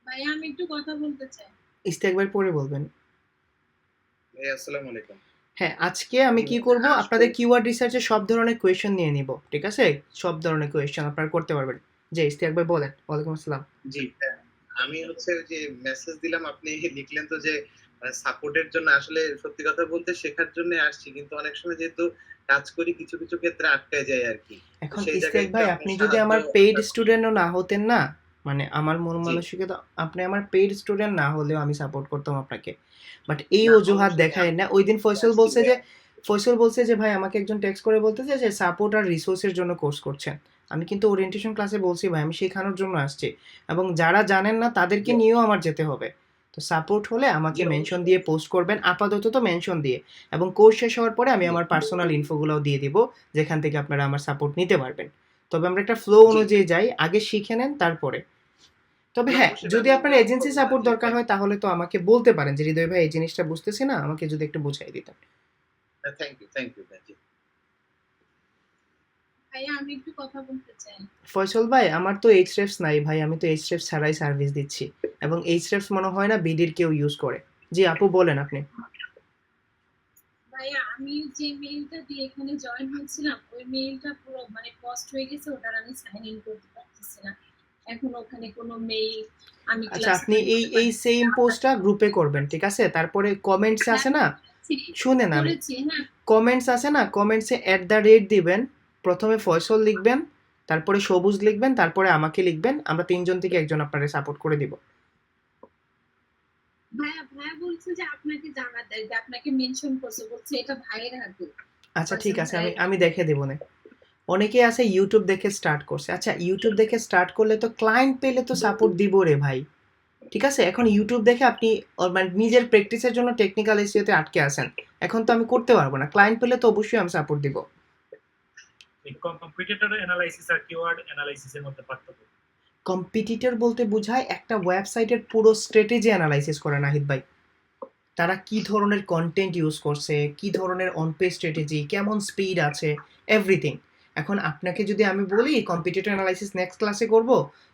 ভাইয়া আমি একটু কথা বলতে চাই। ইস্তেক ভাই পরে বলবেন। ভাই আসসালামু আলাইকুম। হ্যাঁ আজকে আমি জি কি ভাই, করব আসলে আপনাদের কিওয়ার্ড রিসার্চে সব ধরনের কোয়েশ্চেন নিয়ে নিব, ঠিক আছে? সব ধরনের কোয়েশ্চেন আপনারা করতে পারবেন। জি ইস্তেক ভাই বলেন। ওয়ালাইকুম আসসালাম। জি হ্যাঁ, আমি হচ্ছে ওই যে মেসেজ দিলাম, আপনি লিখলেন তো যে সাপোর্টের জন্য, আসলে সত্যি কথা বলতে শেখার জন্য আসছি, কিন্তু অনেক সময় যেহেতু কাজ করি কিছু কিছু ক্ষেত্রে আটকায় যায় আর কি। তো এখন সেই জায়গায় ইস্তেক একটু ভাই আপনার আপনি যদি সাহায্য আমার পেইড আশা করি। স্টুডেন্টও না হতেন না, মানে আমার মন জি মানসিকতা, আপনি আমার পেইড স্টুডেন্ট না হলেও আমি সাপোর্ট করতাম আপনাকে, বাট এই না, অজুহাত অবশ্যই দেখায় আমি না। ওই দিন ফয়সল আসছি বলছে যে, ভাইয়া। ভাই আমাকে একজন টেক্সট করে বলতেছে যে সাপোর্ট আর রিসোর্সের জন্য কোর্স করছেন, আমি কিন্তু ওরিয়েন্টেশন ক্লাসে বলছি ভাই আমি শেখানোর জন্য আসছি, এবং যারা জানেন না তাদেরকে জি নিয়েও আমার যেতে হবে। তো সাপোর্ট হলে আমাকে জি, মেনশন অবশ্যই দিয়ে অবশ্যই। পোস্ট করবেন, আপাতত তো মেনশন দিয়ে, এবং কোর্স শেষ হওয়ার পরে আমি জি আমার পার্সোনাল ইনফোগুলোও দিয়ে দিব, যেখান থেকে আপনারা আমার সাপোর্ট নিতে পারবেন। তবে আমরা একটা ফ্লো জি অনুযায়ী যাই, আগে শিখে নেন তারপরে। তবে জি, হ্যাঁ অবশ্যই ভাই, যদি আমি আপনার মিস এজেন্সি করবো না। সাপোর্ট জি দরকার থ্যাংক হয় তাহলে তো আমাকে বলতে পারেন যে হৃদয় ভাই এই জিনিসটা বুঝতেছি না, আমাকে যদি একটু বুঝাই দিতেন। থ্যাংক ইউ ভাই। জি ভাইয়া আমি একটু কথা বলতে চাই। ফয়সল ভাই আমার তো এইচরেফস নাই ভাই, আমি তো এইচরেফস ছাড়াই সার্ভিস দিচ্ছি, এবং এইচরেফস মনে হয় না বিডির কেউ ইউজ করে। জি আপু বলেন আপনি। ভাইয়া আমি যে মেইলটা দিয়ে এখানে জয়েন হয়েছিলাম ওই মেইলটা পুরো মানে পস্ট হয়ে গেছে, ওটার আমি সাইন ইন করতে পারতেছি না। এখন ওখানে কোনো মেইল আমি আচ্ছা, ক্লাস আপনি এই সেম পোস্টটা গ্রুপে করবেন, ঠিক আছে? তারপরে কমেন্টস আছে না, শুনেন আমি, করেছি হ্যাঁ কমেন্টস আছে না, কমেন্টসে @ দিবেন, প্রথমে ফয়সল লিখবেন, তারপরে সবুজ লিখবেন, তারপরে আমাকে লিখবেন, আমরা 3 জন থেকে একজন আপনাকে সাপোর্ট করে দিব। ভাইয়া বলছে যে আপনাকে জানা দেয় যে আপনাকে মেনশন করছে, বলছে এটা ভাইয়ের হাতে। আচ্ছা ঠিক আছে, আমি দেখে দেবো না। অনেকে আছে ইউটিউব দেখে স্টার্ট করছে। আচ্ছা, ইউটিউব দেখে স্টার্ট করলে তো ক্লায়েন্ট পেলে তো সাপোর্ট দিব রে ভাই, ঠিক আছে? এখন ইউটিউব দেখে আপনি মানে নিজের প্র্যাকটিসের জন্য টেকনিক্যাল এসইওতে আটকে আছেন, এখন তো আমি করতে পারবো না। ক্লায়েন্ট পেলে তো অবশ্যই আমি সাপোর্ট দিব। কম্পিটিটর অ্যানালাইসিস আর কিওয়ার্ড অ্যানালাইসিসের মধ্যে পার্থক্য। কম্পিটিটর বলতে বোঝায় একটা ওয়েবসাইটের পুরো স্ট্র্যাটেজি অ্যানালাইসিস করে নাহিদ ভাই। তারা কি ধরনের কন্টেন্ট ইউজ করছে, কি ধরনের অন পেজ স্ট্র্যাটেজি, কেমন স্পিড আছে, এভরিথিং। এখন আপনাকে যদি আমি বলি কম্পিটিটর অ্যানালাইসিস নেক্সট ক্লাসে করব,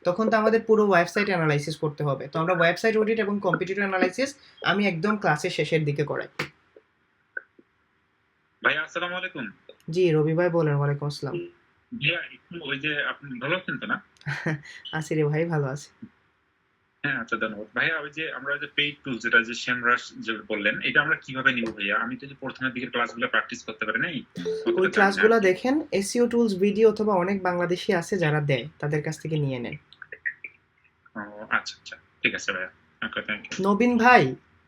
তখন তো আমাদের পুরো ওয়েবসাইট অ্যানালাইসিস করতে হবে। তো আমরা ওয়েবসাইট অডিট এবং কম্পিটিটর অ্যানালাইসিস আমি একদম ক্লাসের শেষের দিকে করাই। ভাই আসসালামু আলাইকুম। জি রবি ভাই বলেন। ওয়ালাইকুম আসসালাম। ভাইয়া একটু ওই যে আপনি ভালো আছেন তো না? আছি রে ভাই, ভালো আছি। হ্যাঁ আচ্ছা ধন্যবাদ ভাইয়া। ওই যে আমরা যে পেইড টুল যেটা যে সেমরাশ যে বললেন, এটা আমরা কিভাবে নিব ভাইয়া? আমি তো যে প্রথমের দিকের ক্লাসগুলো প্র্যাকটিস করতে পারি নাই। ওই ক্লাসগুলো দেখেন, এসইও টুলস ভিডিও অথবা অনেক বাংলাদেশি আছে যারা দেয়, তাদের কাছ থেকে নিয়ে নেন। ও আচ্ছা আচ্ছা ঠিক আছে ভাইয়া, ওকে থ্যাংক ইউ। নবীন ভাই,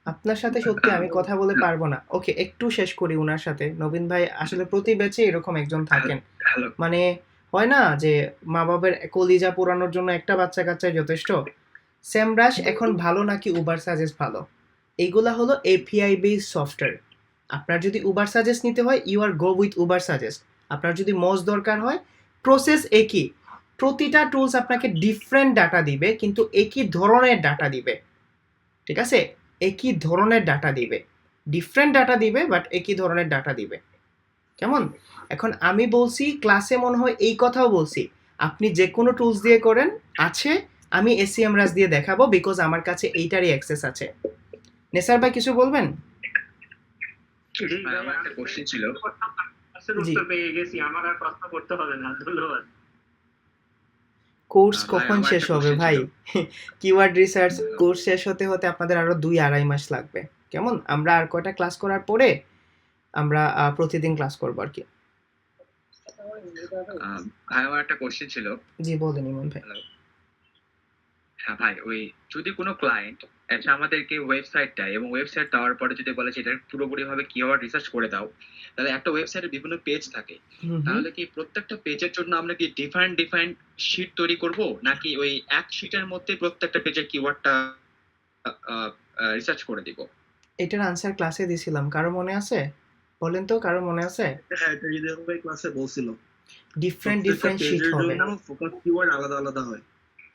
আপনার সাথে সত্যি আমি কথা বলে পারবো না। ওকে, একটু শেষ করি উনার সাথে। নবীন ভাই আসলে প্রতি ব্যাচে এরকম একজন থাকেন, মানে হয় না যে মা বাবার কলিজা পোড়ানোর জন্য একটা বাচ্চা কাচ্চাই যথেষ্ট। সেমরাশ এখন ভালো নাকি উবার সাজেস্ট ভালো? এইগুলা হলো এপিআই বেসড সফটওয়্যার। আপনার যদি উবার সাজেস্ট নিতে হয়, you are go with Uber suggest. আপনার যদি মজ দরকার হয়, প্রসেস একই। প্রতিটা টুলস আপনাকে ডিফারেন্ট ডাটা দিবে, কিন্তু একই ধরনের ডাটা দিবে, ঠিক আছে? একই ধরনের ডাটা দিবে, ডিফারেন্ট ডাটা দিবে বাট একই ধরনের ডাটা দিবে, কেমন? এখন আমি বলছি ক্লাসে মনে হয় এই কথাও বলছি, আপনি যে কোনো টুলস দিয়ে করেন আছে, আমি এসিএমরাজ দিয়ে দেখাবো, বিকজ আমার কাছে এইটারই অ্যাক্সেস আছে। নেসার ভাই কিছু বলবেন? আমার একটা কোশ্চেন ছিল। জি। উত্তর পেয়ে গেছি, আমার আর প্রশ্ন করতে হবে না, ধন্যবাদ। কোর্স ভাই, কখন আমার শেষ একটা হবে question ভাই? ছিল। কিওয়ার্ড রিসার্চ কোর্স শেষ হতে হতে আপনাদের আরো 2-2.5 মাস লাগবে, কেমন? আমরা আর কয়টা ক্লাস করার পরে আমরা প্রতিদিন ক্লাস করবো আর কি। ভাই আমার একটা কোশ্চেন ছিল। জি বলেন ইমন ভাই। হ্যাঁ ভাই, ওই যদি কোনো ক্লায়েন্ট এসে আমাদেরকে ওয়েবসাইট দেয় এবং ওয়েবসাইট দেওয়ার পরে যদি বলে যে এটা পুরোপুরি ভাবে কিওয়ার্ড রিসার্চ করে দাও, তাহলে একটা ওয়েবসাইটের বিভিন্ন পেজ থাকে, তাহলে কি প্রত্যেকটা পেজের জন্য আমরা কি ডিফারেন্ট শীট তৈরি করব, নাকি ওই এক শীটের মধ্যে প্রত্যেকটা পেজের কিওয়ার্ডটা রিসার্চ করে দিব? এটার আনসার ক্লাসে দিছিলাম, কারো মনে আছে? বলেন তো, কারো মনে আছে? হ্যাঁ, এটা হৃদয় ভাই ক্লাসে বলছিল। ডিফারেন্ট প্রত্যেকটা শীট পেজের হবে জন্য ফোকাস কিওয়ার্ড আলাদা আলাদা হয়।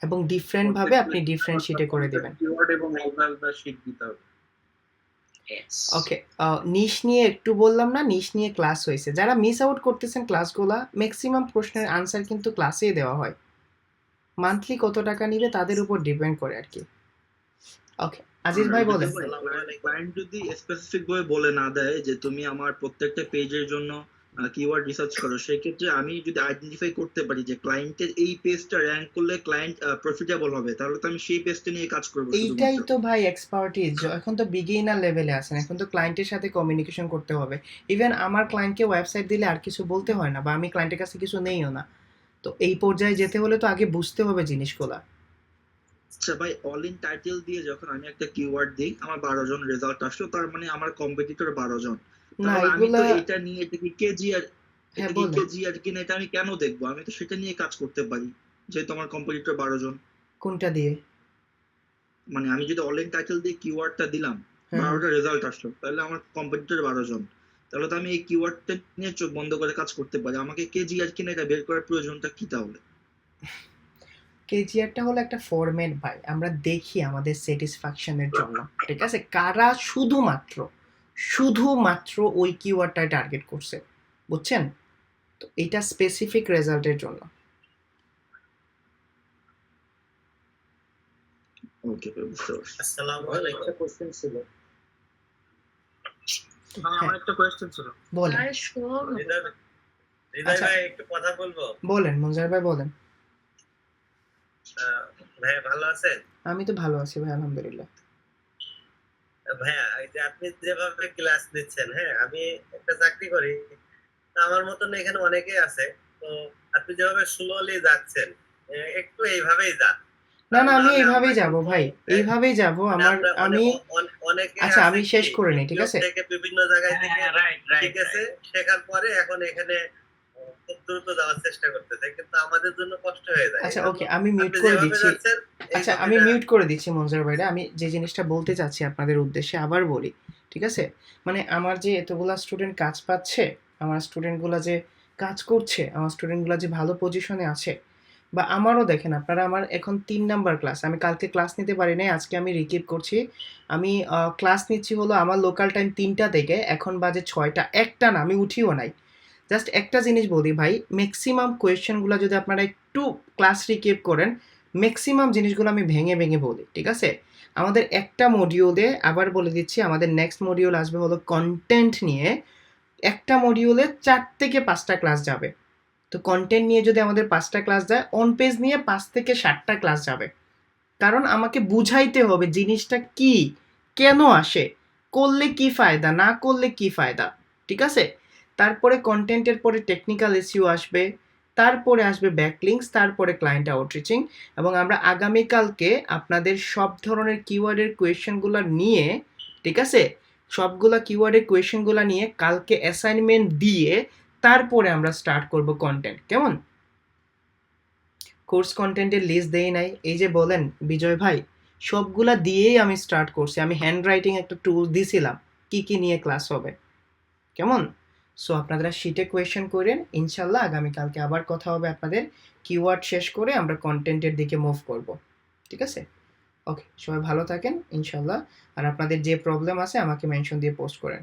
এবং ডিফারেন্ট ভাবে আপনি ডিফারেন্ট শীটে করে দিবেন। কিওয়ার্ড এবং আলাদা আলাদা শীট দিতে হবে। ওকে, নিশ নিয়ে একটু বললাম না, নিশ নিয়ে ক্লাস হয়েছে। যারা মিস আউট করতেছেন ক্লাসগুলা, ম্যাক্সিমাম প্রশ্নের আনসার কিন্তু ক্লাসেই দেওয়া হয়। মান্থলি কত টাকা নিবে তাদের উপর ডিপেন্ড করে আর কি। ওকে, আজিজ ভাই বলেন। ক্লায়েন্ট যদি স্পেসিফিক ভাবে বলে না দেয় যে তুমি আমার প্রত্যেকটা পেজের জন্য কিওয়ার্ড রিসার্চ করো, সেই ক্ষেত্রে আমি যদি আইডেন্টিফাই করতে পারি যে ক্লায়েন্টের এই পেজটা র্যাঙ্ক করলে ক্লায়েন্ট প্রফিটেবল হবে, তাহলে তো আমি সেই পেজটা নিয়ে কাজ করব। এইটাই তো ভাই এক্সপার্টিজ। এখন তো বিগিনার লেভেলে আছেন, এখন তো ক্লায়েন্টের সাথে কমিউনিকেশন করতে হবে। ইভেন আমার ক্লায়েন্টকে ওয়েবসাইট দিলে আর কিছু বলতে হয় না, বা আমি ক্লায়েন্টের কাছে কিছু নেইও না। তো এই পর্যায়ে যেতে হলে তো আগে বুঝতে হবে জিনিসগুলা। আচ্ছা ভাই, অল ইন টাইটেল দিয়ে যখন আমি একটা কিওয়ার্ড দিই, আমার 12 জন রেজাল্ট আসলো, তার মানে আমার কম্পিটিটর 12 জন। না তাহলে আমি এগুলা, তো এটা নিয়ে এটা কি কেজিআর, হ্যাঁ এটা কি বলেন। কেজিআর কিনা এটা আমি কেন দেখবো? আমি তো সেটা নিয়ে কাজ করতে পারি, যেহেতু আমার কম্পিটিটর 12 জন। কোনটা দিয়ে? মানে আমি যদি অল ইন টাইটেল দিয়ে কিওয়ার্ডটা দিলাম, 12টা রেজাল্ট আসলো, তাহলে আমার কম্পিটিটর 12 জন, তাহলে তো আমি এই কিওয়ার্ডটা নিয়ে চোখ বন্ধ করে কাজ করতে পারি। আমাকে কেজিআর কিনা এটা বের করার প্রয়োজনটা কি তাহলে? কেজিআরটা হলো একটা ফরম্যাট ভাই, আমরা দেখি আমাদের স্যাটিসফ্যাকশনের জন্য, ঠিক আছে, কারা শুধুমাত্র ওই কিওয়ার্ডটাই টার্গেট করছে, বুঝছেন? তো এটা স্পেসিফিক রেজাল্টের জন্য। ওকে, বুঝতে পারছি। আসসালামু আলাইকুম। একটা কোশ্চেন ছিল। আমার একটা কোয়েশ্চেন ছিল। বলেন। হৃদয় আচ্ছা। ভাই একটু কথা বলবো। বলেন মুনজার ভাই বলেন। ভাইয়া ভালো আছেন? আমি তো ভালো আছি ভাই, আলহামদুলিল্লাহ। ভাইয়া এই যে আপনি যেভাবে ক্লাস নিচ্ছেন, হ্যাঁ আমি একটা চাকরি করি, তো আমার মতন এখানে অনেকেই আছে। তো আপনি যেভাবে স্লোলি যাচ্ছেন, একটু এইভাবেই যান। না না, আমি নাহলে আমরা এইভাবেই যাব কিন্তু ভাই, এইভাবেই যাব। মানে আমার আমরা আমি অনেকে আচ্ছা, আছে আমি কি শেষ করে নিই, ঠিক ইউটিউব আছে? থেকে বিভিন্ন জায়গায় হ্যাঁ থেকে হ্যাঁ রাইট রাইট শিখেছে, শেখার পরে এখন এখানে খুব দ্রুত যাওয়ার চেষ্টা করতেছে, কিন্তু আমাদের জন্য কষ্ট হয়ে যায়। এই আচ্ছা জন্য ওকে, আমি মিউট আপনি করে যেভাবে দিচ্ছি। যাচ্ছেন এই আচ্ছা, আমি গতিটা। মিউট করে দিচ্ছি মনজার ভাইরা। আমি যে জিনিসটা বলতে চাচ্ছি আপনাদের উদ্দেশ্যে আবার বলি, ঠিক আছে? মানে আমার যে এতগুলা স্টুডেন্ট কাজ পাচ্ছে, আমার স্টুডেন্টগুলা যে কাজ করছে, আমার স্টুডেন্টগুলা যে ভালো পজিশনে আছে, বা আমারও দেখেন আপনারা, আমার এখন 3 নাম্বার ক্লাস। আমি কালকে ক্লাস নিতে পারি নাই, আজকে আমি রিকিপ করছি। আমি ক্লাস নিচ্ছি হলো আমার লোকাল টাইম 3টা থেকে, এখন বাজে 6টা। একটা না, আমি উঠিও নাই। জাস্ট একটা জিনিস বলি ভাই, ম্যাক্সিমাম কোয়েশ্চেনগুলো যদি আপনারা একটু ক্লাস রিকেপ করেন, ম্যাক্সিমাম জিনিসগুলো আমি ভেঙে ভেঙে বলি, ঠিক আছে? আমাদের একটা মডিউলে, আবার বলে দিচ্ছি, আমাদের নেক্সট মডিউল আসবে হলো কন্টেন্ট নিয়ে। একটা মডিউলে 4 থেকে 5টা ক্লাস যাবে। তো কন্টেন্ট নিয়ে যদি আমাদের 5টা ক্লাস যায়, অন পেজ নিয়ে 5 থেকে 7টা ক্লাস যাবে। কারণ আমাকে বুঝাইতে হবে জিনিসটা কি, কেন আসে, করলে কি ফায়দা, না করলে কি ফায়দা, ঠিক আছে? তারপরে কন্টেন্টের পরে টেকনিক্যাল এসইও আসবে, তারপরে আসবে ব্যাকলিংকস, তারপরে ক্লায়েন্ট আউটরিচিং। এবং আমরা আগামীকালকে আপনাদের সব ধরনের কিওয়ার্ডের কোয়েশ্চেনগুলো নিয়ে, ঠিক আছে, সবগুলা কিওয়ার্ডের কোয়েশ্চেনগুলো নিয়ে কালকে অ্যাসাইনমেন্ট দিয়ে তারপরে আমরা স্টার্ট করব কন্টেন্ট। কেমন? কোর্স কন্টেন্টের লিস্ট দেই নাই, এই যে বলেন বিজয় ভাই, সবগুলা দিয়েই আমি স্টার্ট করছি। আমি হ্যান্ড রাইটিং একটা টুল দিছিলাম কি কি নিয়ে ক্লাস হবে। কেমন? সো আপনারা শিটে কোয়েশ্চেন করেন, ইনশাল্লাহ আগামীকালকে আবার কথা হবে আপনাদের। কিওয়ার্ড শেষ করে আমরা কন্টেন্টের দিকে মুভ করব, ঠিক আছে? ওকে, সবাই ভালো থাকেন ইনশাল্লাহ। আর আপনাদের যে প্রবলেম আছে আমাকে মেনশন দিয়ে পোস্ট করেন।